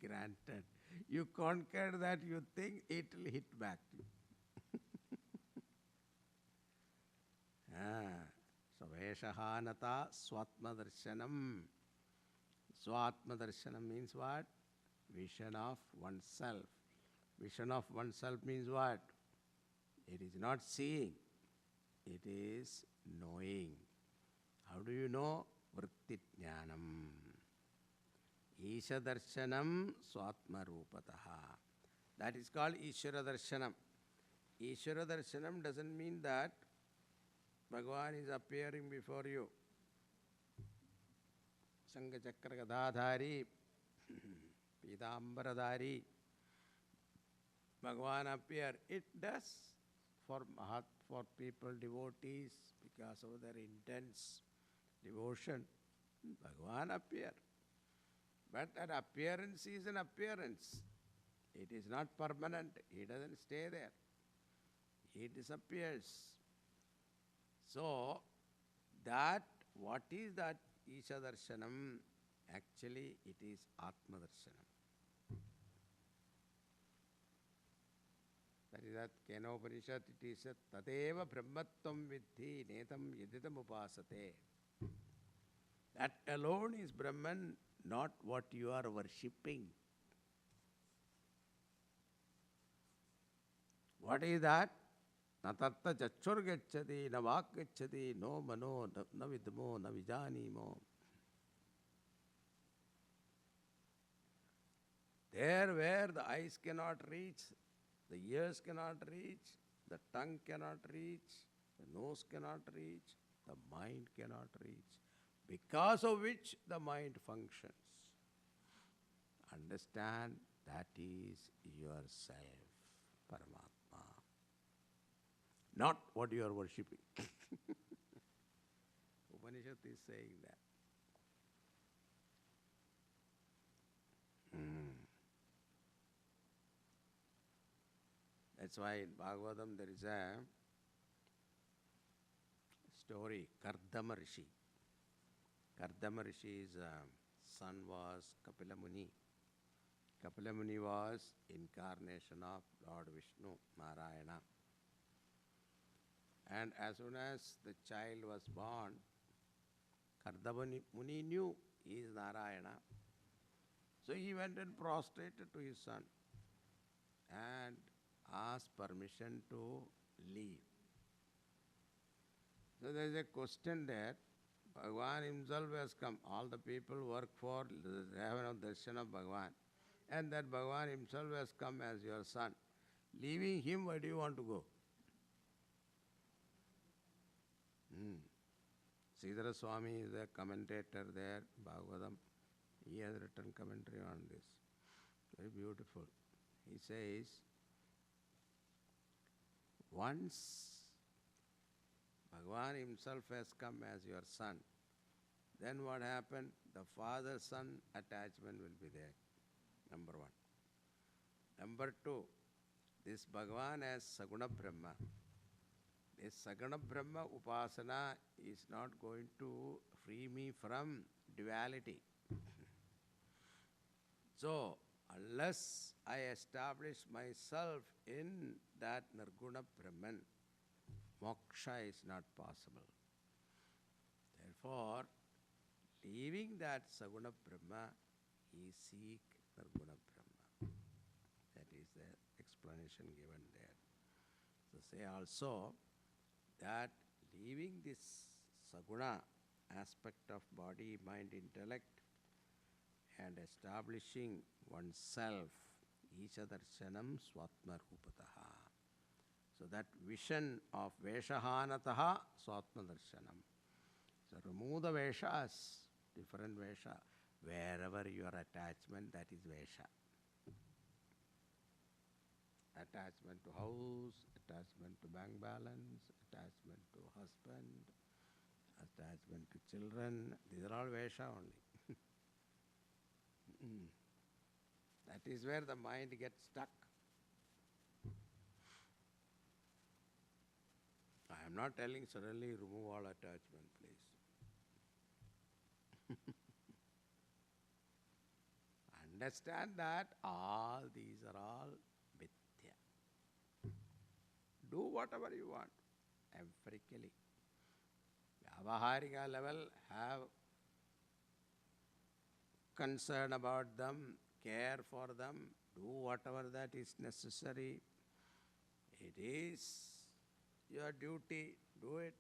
granted. You conquer that, you think it will hit back to you. So Veshahanata Swatma Darshanam. Swatma Darshanam means what? Vision of oneself. Vision of oneself means what? It is not seeing, it is knowing. How do you know? Vritti Jnanam. Isha Darshanam Swatma Rupataha. That is called Ishvara Darshanam. Ishvara Darshanam doesn't mean that Bhagavan is appearing before you. Sangha Chakra Gadadhari, Pidambaradhari, Bhagavan appear. It does for people, devotees, because of their intense devotion. Bhagavan appear. But that appearance is an appearance. It is not permanent. He doesn't stay there. He disappears. So, that, what is that Isha Darshanam? Actually, it is Atma Darshanam. That is that Kenopanishad, it is a Tadeva Brahmatvam Vidhi Netam Yedidam Upasate. That alone is Brahman, not what you are worshipping. What is that? Na tatta chachur gacchati, na vak gacchati, no mano, na vidmo, na vijanimo. There where the eyes cannot reach, the ears cannot reach, the tongue cannot reach, the nose cannot reach, the mind cannot reach, because of which the mind functions. Understand that is yourself, Paramatma. Not what you are worshipping. Upanishad is saying that. That's why in Bhagavatam there is a story, Kardama Rishi. Kardama Rishi's son was Kapila Muni. Kapila Muni was incarnation of Lord Vishnu, Narayana. And as soon as the child was born, Kardama Muni knew he is Narayana. So he went and prostrated to his son and asked permission to leave. So there is a question there. Bhagavan himself has come. All the people work for the heaven of darshan of Bhagavan. And that Bhagavan himself has come as your son. Leaving him, where do you want to go? Sridhara Swami is a commentator there, Bhagavatam. He has written commentary on this. Very beautiful. He says, once Bhagavan himself has come as your son, then what happened? The father-son attachment will be there. Number one. Number two, this Bhagavan as Saguna Brahma. This Saguna Brahma Upasana is not going to free me from duality. So, unless I establish myself in that Nirguna Brahman, moksha is not possible. Therefore, leaving that Saguna Brahma, he seek Nirguna Brahma. That is the explanation given there. So say also that leaving this Saguna aspect of body, mind, intellect, and establishing oneself, Isha Darshanam Swatma Rupataha. So that vision of Veshahanataha Swatma Darshanam. So remove the Veshas, different Vesha. Wherever your attachment, that is Vesha. Attachment to house, attachment to bank balance, attachment to husband, attachment to children. These are all Vesha only. That is where the mind gets stuck. I am not telling suddenly remove all attachment, please. Understand that all these are all mithya. Do whatever you want, empirically. Vyavaharika level, have concern about them, care for them, do whatever that is necessary. It is your duty, do it.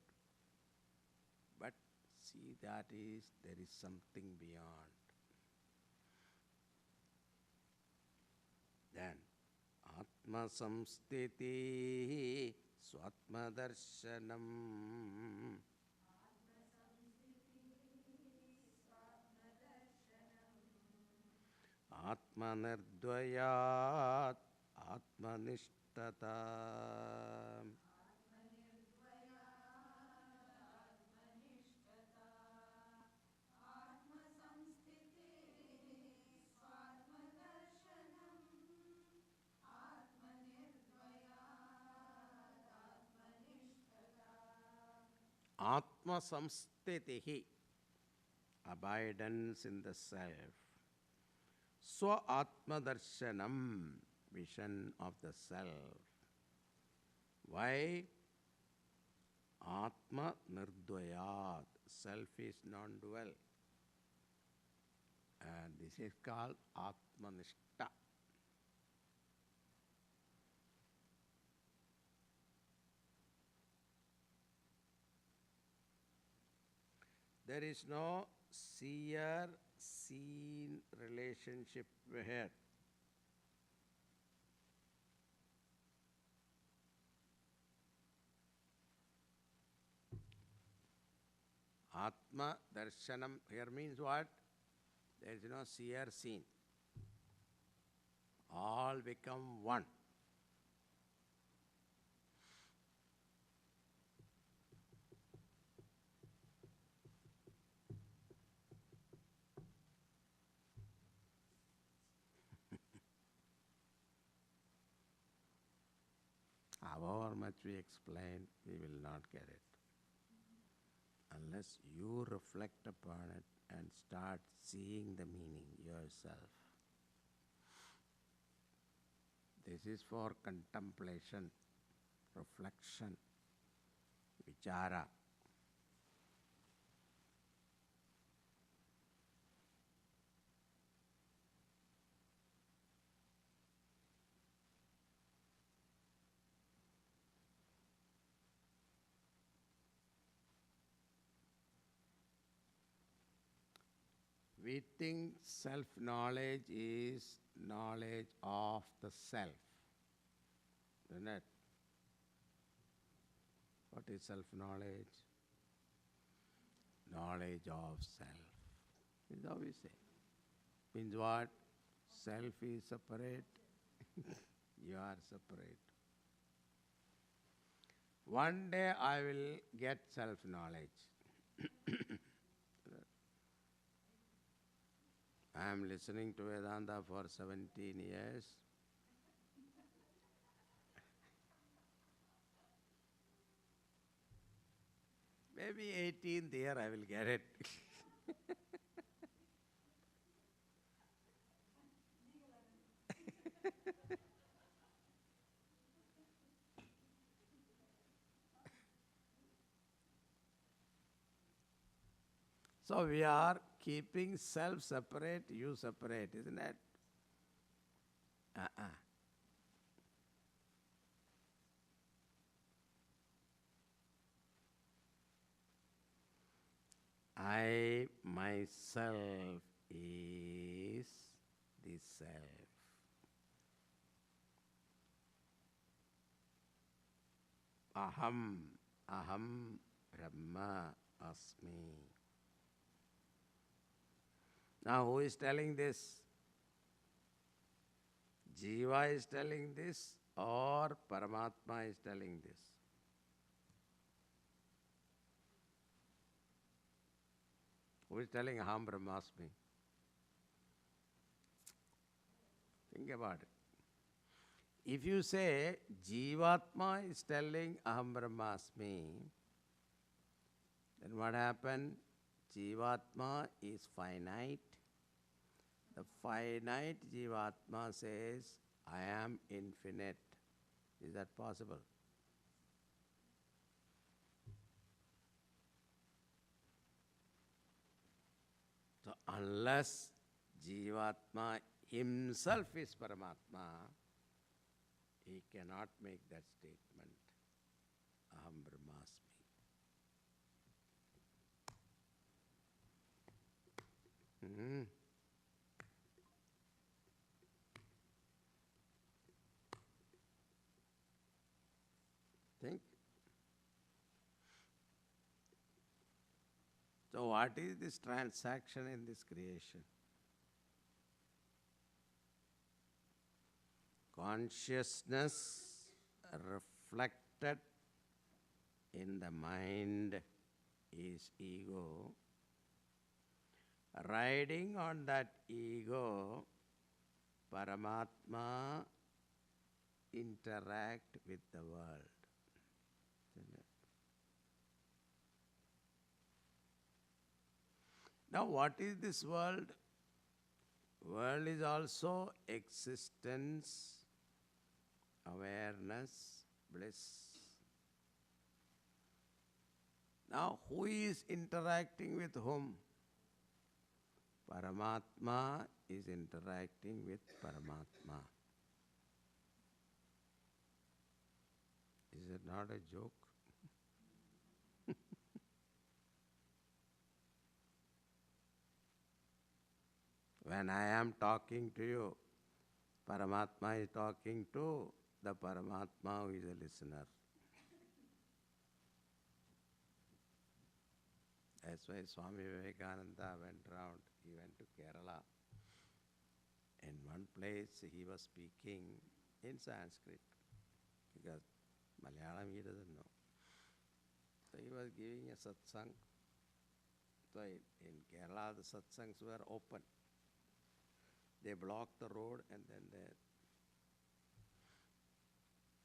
But see, that is, there is something beyond. Then, Atma Samstiti Swatma Darshanam. Atma Nirdvayat Atma Nishtata. Atma samstitihi, abidance in the self. Swa Atma Darshanam, vision of the self. Why? Atma Nirdvayat, self is non-dual. And this is called Atmanishta. There is no seer-seen relationship here. Atma Darshanam here means what? There is no seer-seen. All become one. However much we explain, we will not get it. Unless you reflect upon it and start seeing the meaning yourself. This is for contemplation, reflection, vichara. We think self-knowledge is knowledge of the self, isn't it? What is self-knowledge? Knowledge of self. Is how we say. Means what? Self is separate, you are separate. One day I will get self-knowledge. I am listening to Vedanta for 17 years. Maybe 18th year I will get it. So we are keeping self separate, you separate, isn't it? I myself is the self. Aham Brahma Asmi. Now who is telling this? Jiva is telling this or Paramatma is telling this? Who is telling Aham Brahmasmi? Think about it. If you say Jivatma is telling Aham Brahmasmi, then what happened? Jivatma is finite. The finite Jivatma says, I am infinite. Is that possible? So unless Jivatma himself is Paramatma, he cannot make that statement, Aham Brahmasmi. Think. So what is this transaction in this creation? Consciousness reflected in the mind is ego. Riding on that ego, Paramatma interact with the world. Now, what is this world? World is also existence, awareness, bliss. Now, who is interacting with whom? Paramatma is interacting with Paramatma. Is it not a joke? When I am talking to you, Paramatma is talking to the Paramatma who is a listener. That's why Swami Vivekananda went round. He went to Kerala. In one place he was speaking in Sanskrit because Malayalam he doesn't know. So he was giving a satsang. So in Kerala the satsangs were open. They blocked the road and then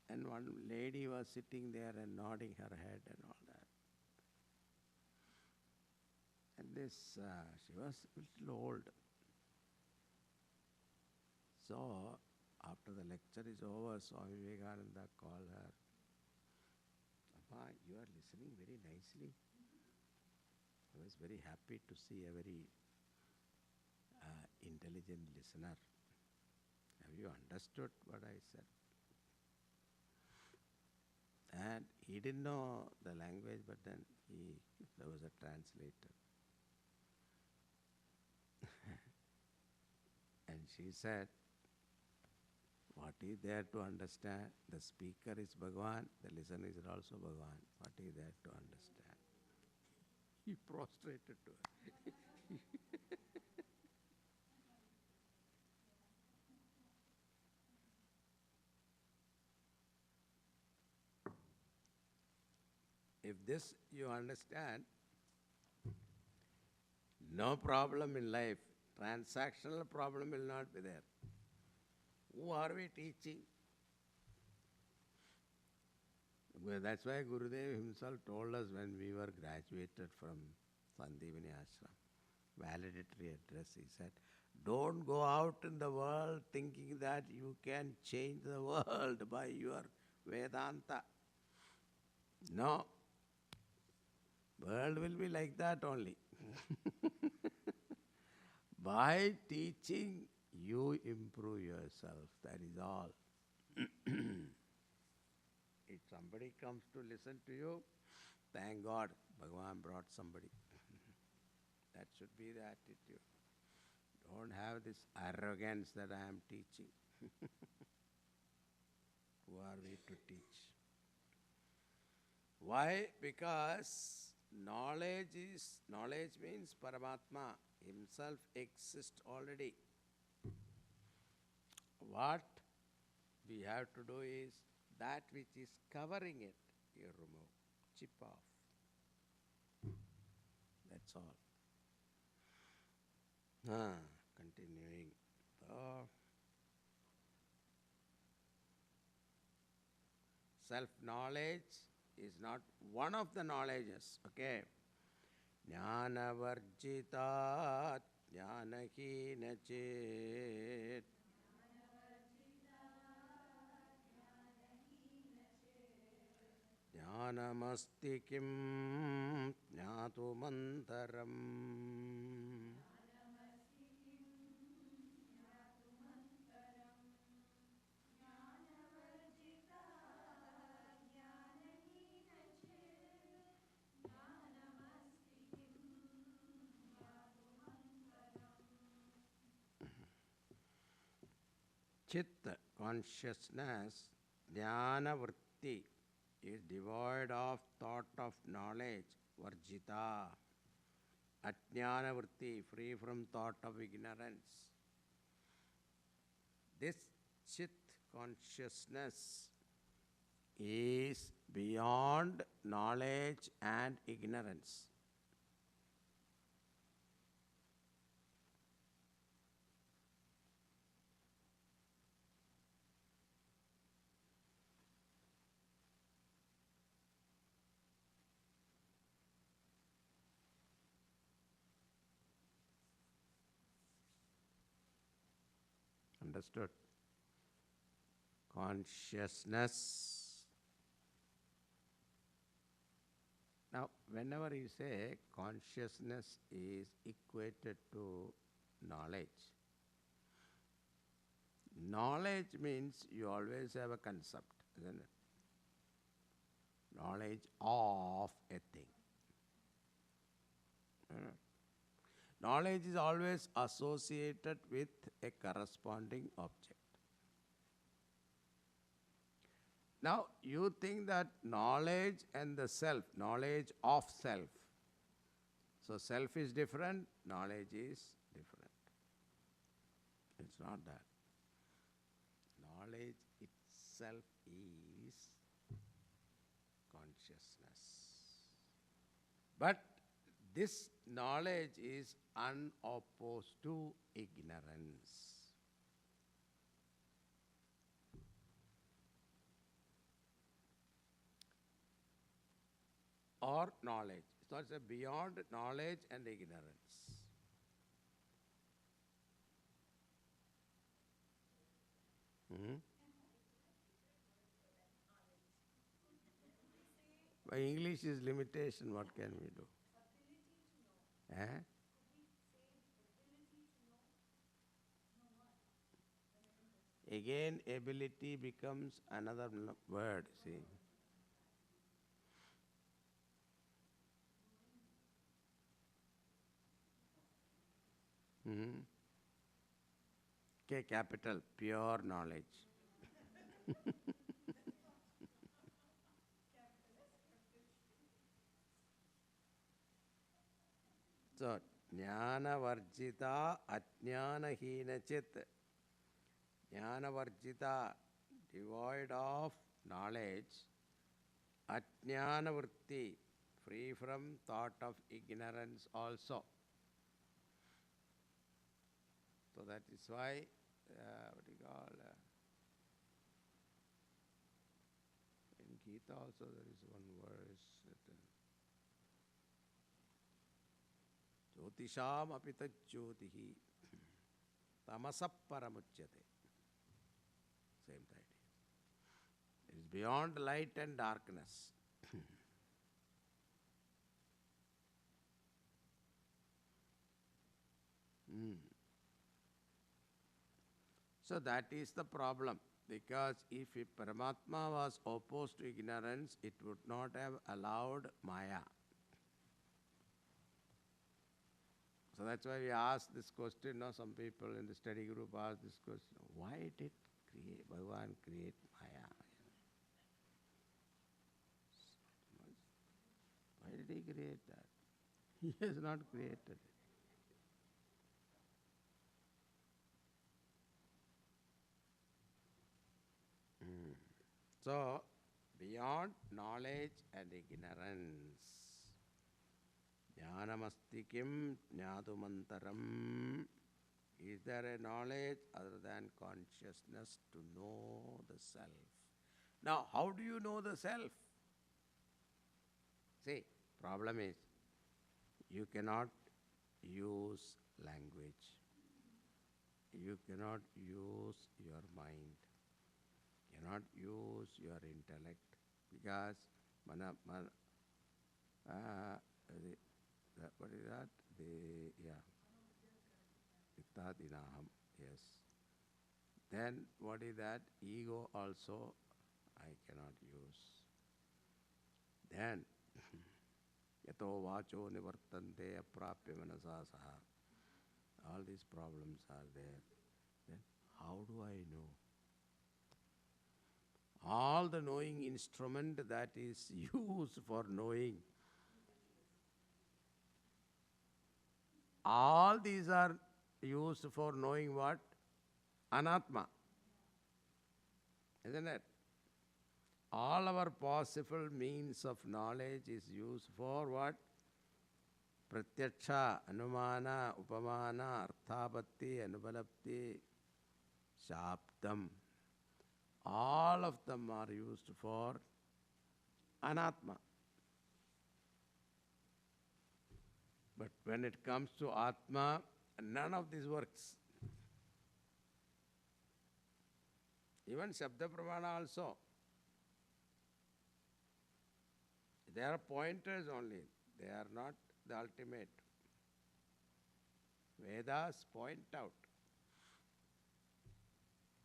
and one lady was sitting there and nodding her head and all that. And this, she was a little old. So after the lecture is over, Swami Vivekananda called her. Amma, you are listening very nicely. I was very happy to see a very intelligent listener. Have you understood what I said? And he didn't know the language, but then there was a translator. And she said, what is there to understand? The speaker is Bhagavan, the listener is also Bhagavan. What is there to understand? He prostrated to her. If this you understand, no problem in life. Transactional problem will not be there. Who are we teaching? Well, that's why Gurudev himself told us when we were graduated from Sandipani Ashram, valedictory address, he said, don't go out in the world thinking that you can change the world by your Vedanta. No. World will be like that only. By teaching, you improve yourself. That is all. If somebody comes to listen to you, thank God, Bhagavan brought somebody. That should be the attitude. Don't have this arrogance that I am teaching. Who are we to teach? Why? Because knowledge means Paramatma himself exists already. What we have to do is that which is covering it, you remove, chip off. That's all. Continuing. Self-knowledge is not one of the knowledges, okay? Jnana varjita jnanahina chet. Jnanamasti kim jnatumantaram. Chitta, consciousness, dhyana vritti is devoid of thought of knowledge, varjita. Ajnana vritti, free from thought of ignorance. This chit consciousness is beyond knowledge and ignorance. Understood? Consciousness. Now, whenever you say consciousness is equated to knowledge, knowledge means you always have a concept, isn't it? Knowledge of a thing. Knowledge is always associated with a corresponding object. Now, you think that knowledge and the self, knowledge of self. So, self is different, knowledge is different. It's not that. Knowledge itself is consciousness. But this knowledge is unopposed to ignorance. Or knowledge. So it's beyond knowledge and ignorance. By English is limitation, what can we do? Eh? Again, ability becomes another word, see. K capital, pure knowledge. So, jnana varjita ajnana heenachit. Jnana varjita, devoid of knowledge. Ajnana vritti, free from thought of ignorance also. So that is why, what you call, in Gita also there is one verse that Jyotisham apita jyotihi tamasap paramuchyate. Same idea. It is beyond light and darkness. So that is the problem, because if Paramatma was opposed to ignorance, it would not have allowed Maya. So that's why we ask this question. Now some people in the study group ask this question: why did Bhagavan create Maya? Why did he create that? He has not created it. So, beyond knowledge and ignorance, jnanamasti kim jnatumantaram. Is there a knowledge other than consciousness to know the self? Now, how do you know the self? See, problem is, you cannot use language. You cannot use your mind. Cannot use your intellect, because what is that? Ittadinaham, yes. Then what is that? Ego also I cannot use. Then yato vacho nivartante aprapya manasa saha. All these problems are there. Then how do I know? All the knowing instrument that is used for knowing, all these are used for knowing what? Anatma. Isn't it? All our possible means of knowledge is used for what? Pratyaksha, Anumana, Upamana, Arthapatti, Anubalapti, Shabdam. All of them are used for Anatma. But when it comes to Atma, none of this works. Even Shabda Pramana also. They are pointers only. They are not the ultimate. Vedas point out.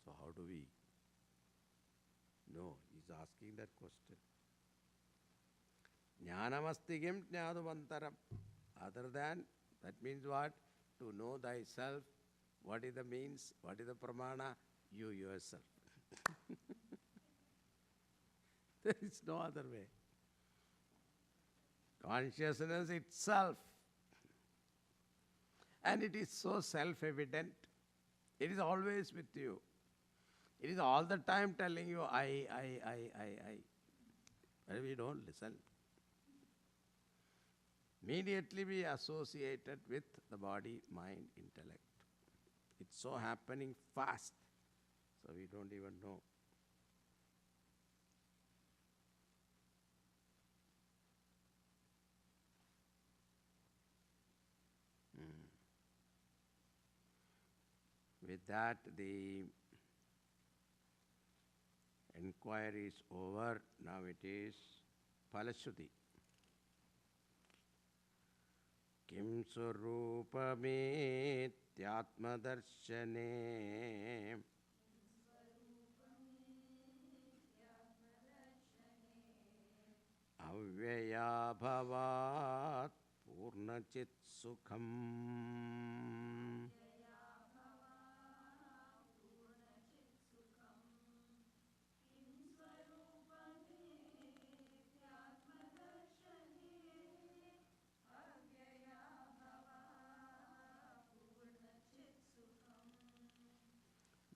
So how do we know? He's asking that question. Jnanamastigim jnadumantaram. Other than, that means what? To know thyself. What is the means? What is the pramana? You yourself. There is no other way. Consciousness itself. And it is so self-evident. It is always with you. It is all the time telling you, I. But we don't listen. Immediately we associate it with the body, mind, intellect. It's so happening fast, so we don't even know. With that, the inquiry is over. Now it is Phalashruti. Kim Swarupametyatmadarshane Avyaya Bhavat Purnachit Sukham.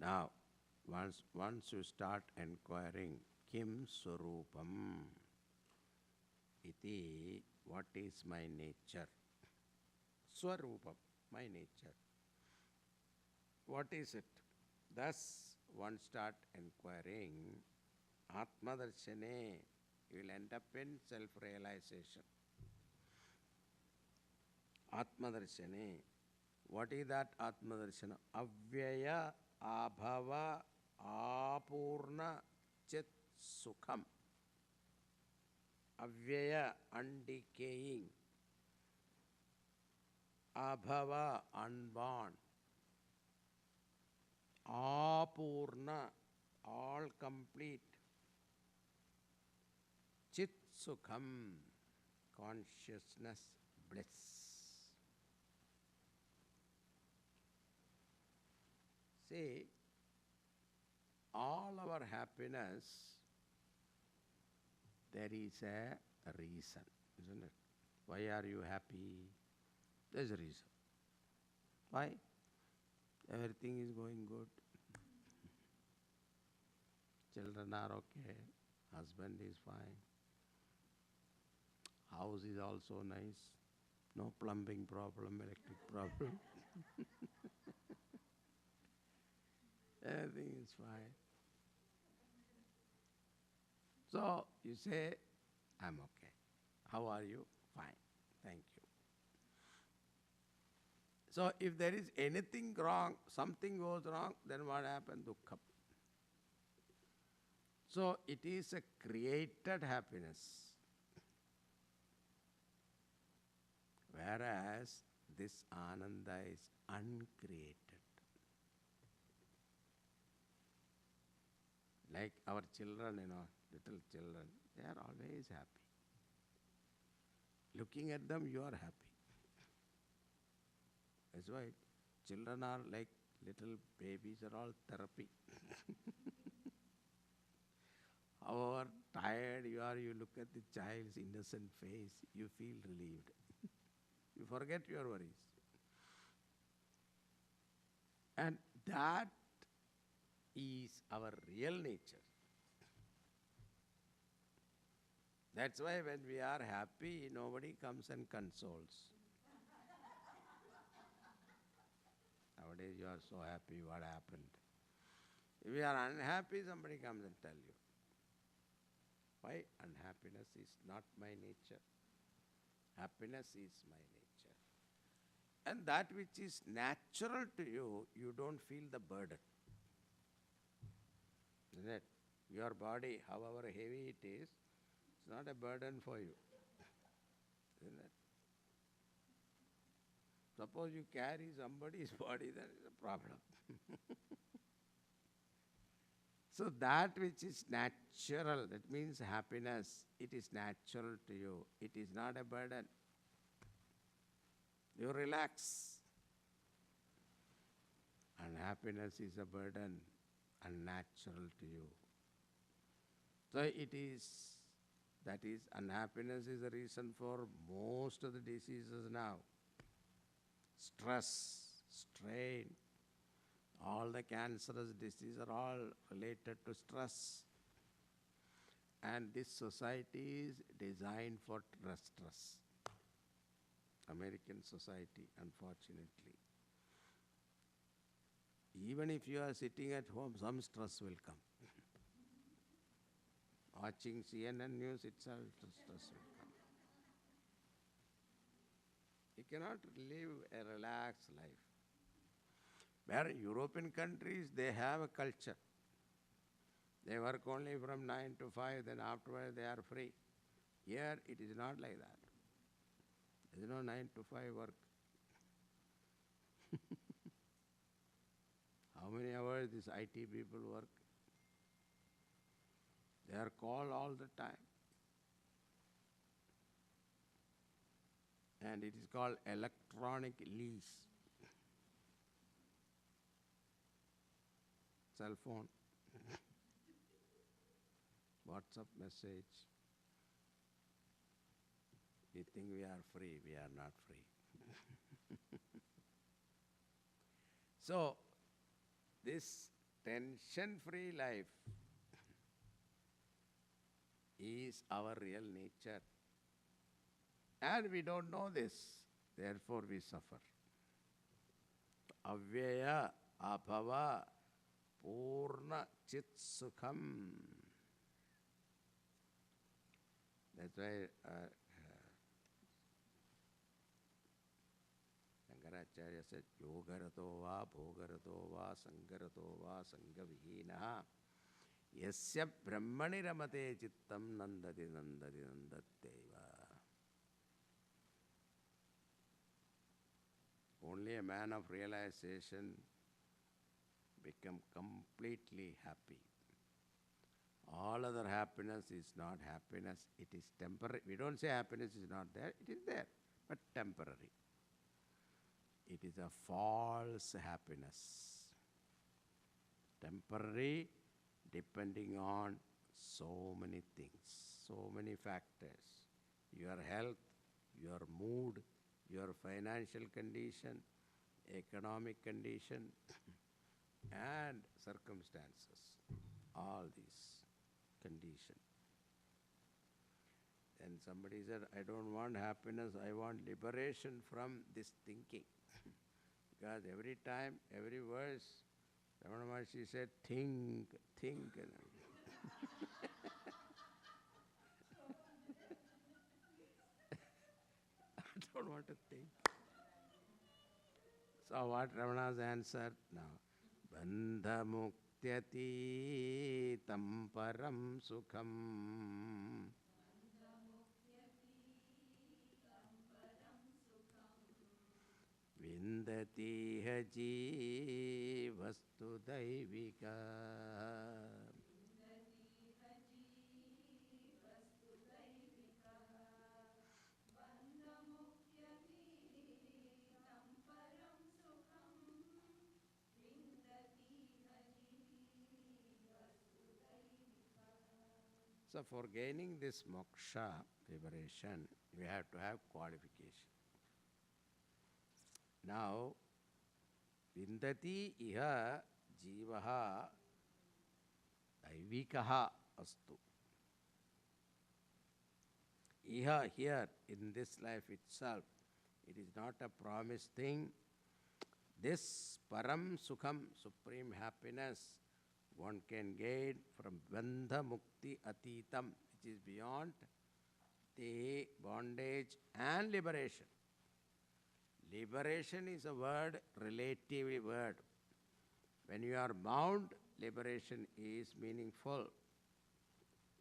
Now, once you start inquiring, Kim Swarupam iti, what is my nature? Swarupam, my nature. What is it? Thus, one start inquiring, Atmadarshane, you will end up in self-realization. Atmadarshane. What is that Atmadarshana? Avyaya Abhava Apurna Chit Sukham. Avyaya, undecaying. Abhava, unborn. Apurna, all complete. Chit Sukham, consciousness, bliss. See, all our happiness, there is a reason, isn't it? Why are you happy? There's a reason. Why? Everything is going good. Children are okay. Husband is fine. House is also nice. No plumbing problem, electric problem. Everything is fine. So you say, I'm okay. How are you? Fine. Thank you. So if there is anything wrong, something goes wrong, then what happens? Dukkham. So it is a created happiness. Whereas this Ananda is uncreated. Like our children, little children, they are always happy. Looking at them, you are happy. That's why children are like little babies, are all therapy. However tired you are, you look at the child's innocent face, you feel relieved. You forget your worries. And that is our real nature. That's why when we are happy, nobody comes and consoles. Nowadays you are so happy, what happened? If you are unhappy, somebody comes and tells you. Why? Unhappiness is not my nature. Happiness is my nature. And that which is natural to you, you don't feel the burden. Isn't it? Your body, however heavy it is, it's not a burden for you. Isn't it? Suppose you carry somebody's body, then it's a problem. So that which is natural, that means happiness, it is natural to you. It is not a burden. You relax. And happiness is a burden, unnatural to you. So it is, that is, unhappiness is the reason for most of the diseases now. Stress, strain, all the cancerous diseases are all related to stress. And this society is designed for stress. American society, unfortunately. Even if you are sitting at home, some stress will come. Watching CNN news itself, stress will come. You cannot live a relaxed life. Where European countries, they have a culture. They work only from 9 to 5, then afterwards they are free. Here it is not like that. There is no 9 to 5 work. How many hours these IT people work? They are called all the time. And it is called electronic lease. Cell phone, WhatsApp message. We think we are free, we are not free. So, this tension-free life is our real nature. And we don't know this, therefore we suffer. Avyaya abhava purna chit sukham. That's why Shankaracharya said, Yogarato va, bhogarato va, sangarato va, sangavihinaha. Yasya brahmani ramate chittam nandati nandati nandatteva. Only a man of realization become completely happy. All other happiness is not happiness, it is temporary. We don't say happiness is not there, it is there, but temporary. It is a false happiness. Temporary, depending on so many things, so many factors. Your health, your mood, your financial condition, economic condition, and circumstances. All these conditions. And somebody said, I don't want happiness, I want liberation from this thinking. Because every time, every verse, Ramana Maharshi said, think, think. I don't want to think. So what Ramana's answer now? Bandha muktyati tam param sukham. Vindati haji vastu daivika. So for gaining this moksha, liberation, we have to have qualification. Now, vindati iha jivaha daivikaha astu. Iha, here, in this life itself, it is not a promised thing. This param sukham, supreme happiness, one can gain from bandha mukti atitam, which is beyond the bondage and liberation. Liberation is a word, relative word. When you are bound, liberation is meaningful.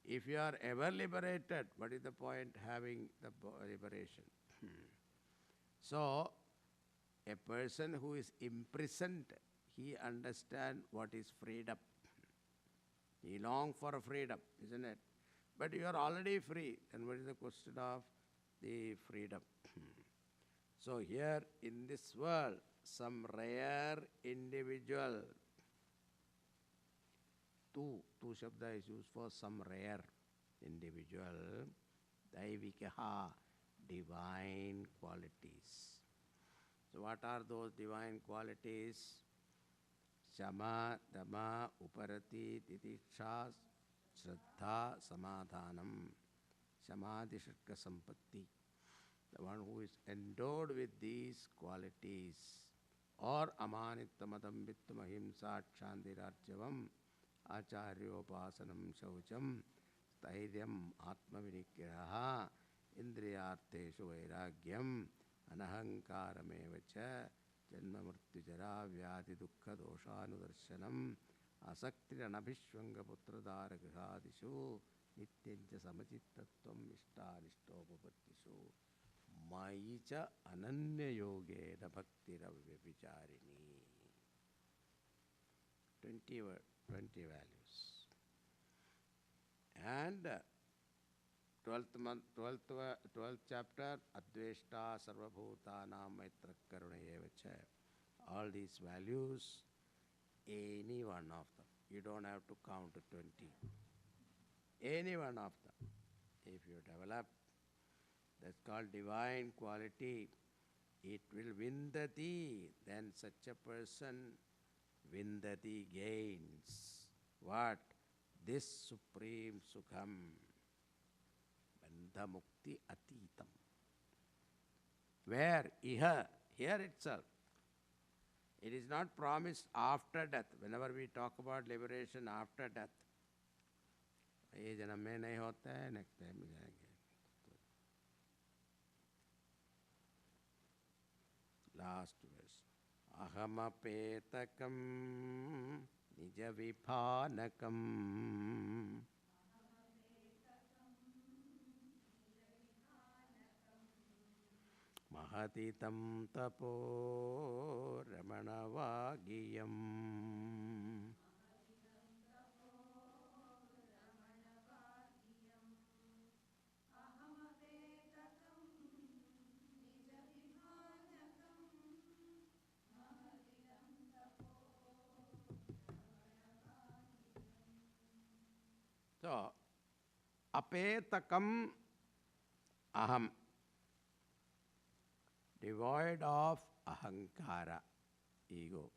If you are ever liberated, what is the point having the liberation? So, a person who is imprisoned, he understands what is freedom. He longs for freedom, isn't it? But you are already free. Then what is the question of the freedom? So here in this world, some rare individual, tu shabda is used for some rare individual, daivikaha, divine qualities. So what are those divine qualities? Shama, Dama, Uparati, Titiksha, Shraddha, Samadhanam, Samadhi Shatka Sampatti. The one who is endowed with these qualities, or Amanityamadam Vittam Ahimsa Kshandirarjavam, Acharyopasanam Shaucham, Stairyam Atmavinigraha, Indriyarteshu Vairagyam, Anahankarameva Janma Murtujara Vyadi Dukkha Doshanudarshanam Asaktiranabhishvanga Putradara Grihadishu Nityancha Samachittattvam Ishtanishtopapatishu Maicha Ananya Yogena Bhaktiravyabhicharini. 20 values. And 12th chapter, Adveshta Sarvabhutanam Maitra Karunayevacha. All these values, any one of them. You don't have to count 20. Any one of them. If you develop, that's called divine quality. It will vindati. Then such a person, vindati, gains. What? This supreme sukham. Bandha mukti atitam. Where? Iha. Here itself. It is not promised after death. Whenever we talk about liberation after death, ये जन्म में नहीं होता है, next time में जाएंगे. Last verse. Ahamapetakam nijaviphanakam mahatitam tapo ramanavagiyam. So, apetakam aham, devoid of ahankara, ego.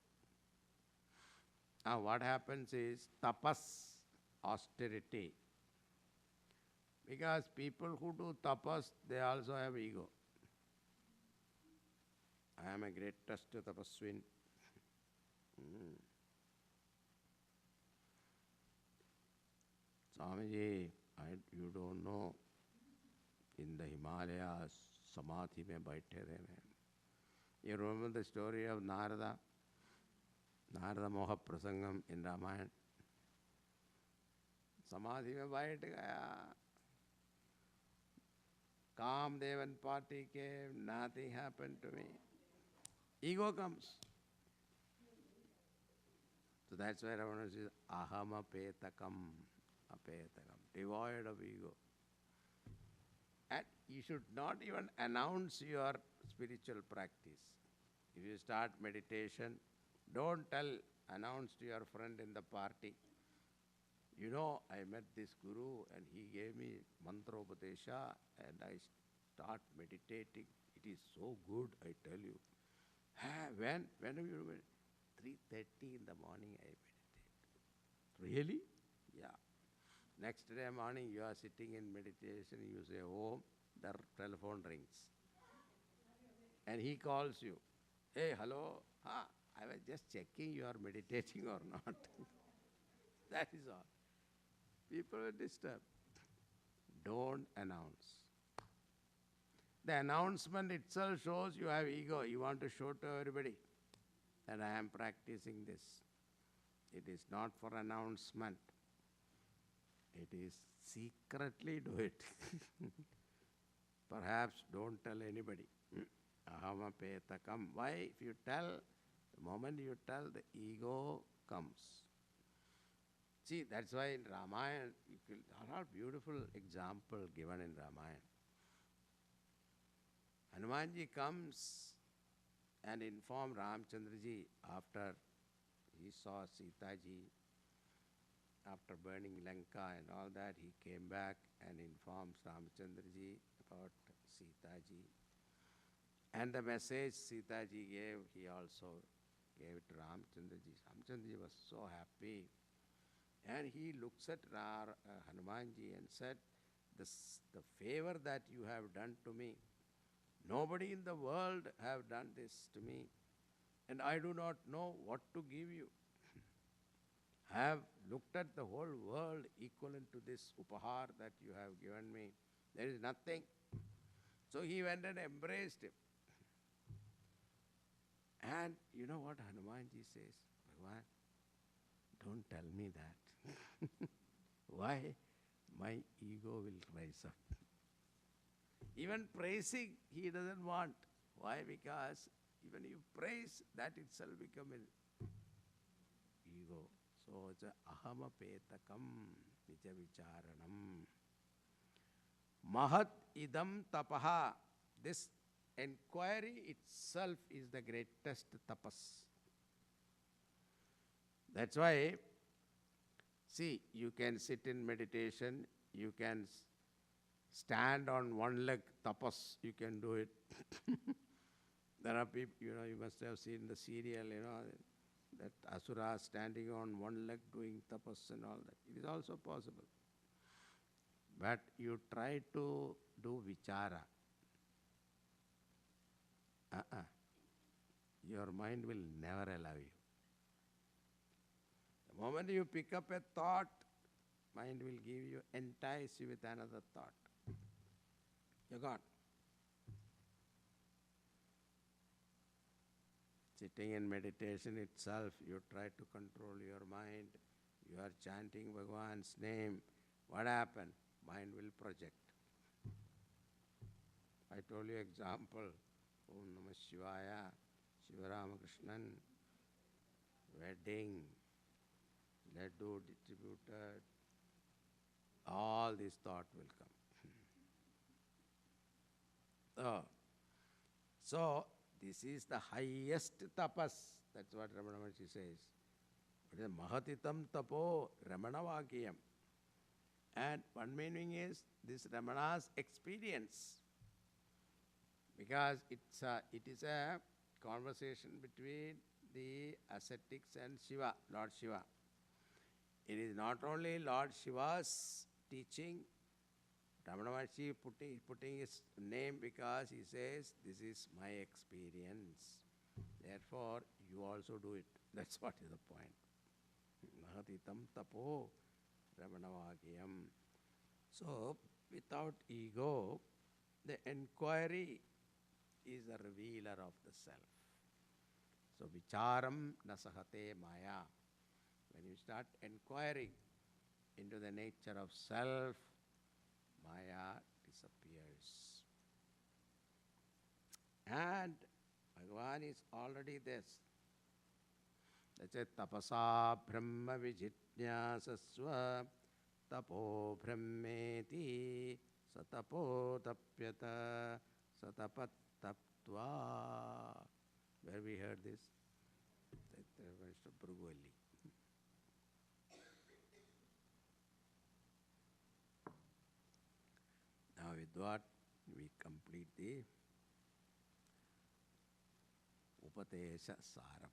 Now what happens is tapas, austerity. Because people who do tapas, they also have ego. I am a greatest tapaswin. Swamiji, you don't know, in the Himalayas, samadhi mein baithe rahe. You remember the story of Narada? Narada Moha Prasangam in Ramayana. Samadhi mein baith gaya. Kamdevan party came, nothing happened to me. Ego comes. So that's why Ravana says, ahamapetakam, apetakam, devoid of ego. And you should not even announce your spiritual practice. If you start meditation, don't announce to your friend in the party. You know, I met this guru and he gave me mantra Upadesha and I start meditating. It is so good, I tell you. When have you meditate? 3:30 in the morning I meditate. Really? Yeah. Next day morning you are sitting in meditation, you say, oh, the telephone rings. And he calls you. Hey, hello. I was just checking you are meditating or not. That is all. People are disturbed. Don't announce. The announcement itself shows you have ego. You want to show to everybody that I am practicing this. It is not for announcement. It is secretly do it. Perhaps don't tell anybody. Ahamapetakam. Why? If you tell, the moment you tell, the ego comes. See, that's why in Ramayana, there are beautiful example given in Ramayana. Hanumanji comes and informs Ramchandraji after he saw Sita ji, after burning Lanka and all that, he came back and informs Ramchandraji about Sita ji. And the message Sita ji gave, he also gave it to Ramchandraji. Ramchandraji was so happy. And he looks at Hanumanji and said, the favor that you have done to me, nobody in the world have done this to me. And I do not know what to give you. I have looked at the whole world equivalent to this upahar that you have given me. There is nothing. So he went and embraced him. And you know what Hanumanji says? Bhagavan, don't tell me that. Why? My ego will rise up. Even praising, he doesn't want. Why? Because even you praise, that itself becomes an ego. So it's a ahamapetakam nija vicharanam. Mahat idam tapaha. This inquiry itself is the greatest tapas. That's why, see, you can sit in meditation, you can stand on one leg, tapas, you can do it. There are people, you must have seen the serial, that asura standing on one leg doing tapas and all that. It is also possible. But you try to do vichara. Your mind will never allow you. The moment you pick up a thought, mind will give you, entice you with another thought. You're gone. Sitting in meditation itself, you try to control your mind. You are chanting Bhagavan's name. What happened? Mind will project. I told you example. Om Namah Shivaya, Shivaramakrishnan, wedding, laddu distributed. All these thoughts will come. So this is the highest tapas. That's what Ramana Maharshi says. It is mahatitam tapo Ramanavakiyam. And one meaning is this Ramana's experience. Because it is a conversation between the ascetics and Shiva, Lord Shiva. It is not only Lord Shiva's teaching. Ramana Maharshi putting his name because he says, this is my experience. Therefore, you also do it. That's what is the point. Mahatitam tapo Ramanavakiyam. So, without ego, the inquiry is a revealer of the self. So, vicharam nasahate maya. When you start inquiring into the nature of self, Maya disappears. And Bhagavan is already this. That's it. Tapasa brahma vijitnyasasva tapo brahmeti satapo tapyata satapat taptva. Where we heard this? Now with what we complete the Upadesha Sara.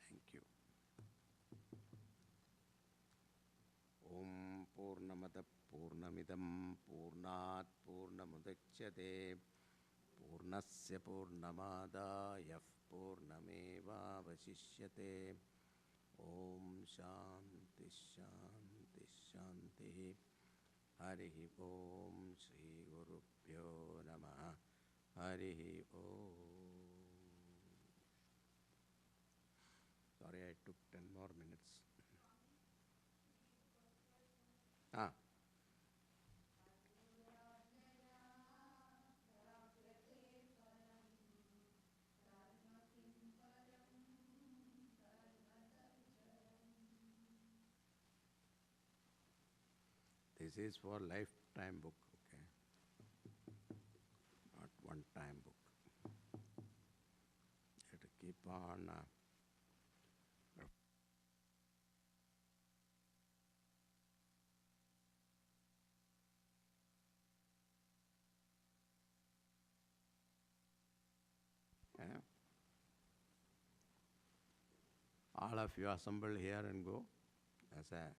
Thank you. Om Purnamada Purnamidam Purnat Purnamudachyate Purnasya Purnamadaya Purnameva Vasishyate. Om Shanti Shanti Shanti. Harihi Om Shri Gurubhyo Namaha. Harihi Om. Sorry, I took 10 more minutes. This is for lifetime book, okay? Not one-time book. You have to keep on. Okay? All of you assemble here and go as a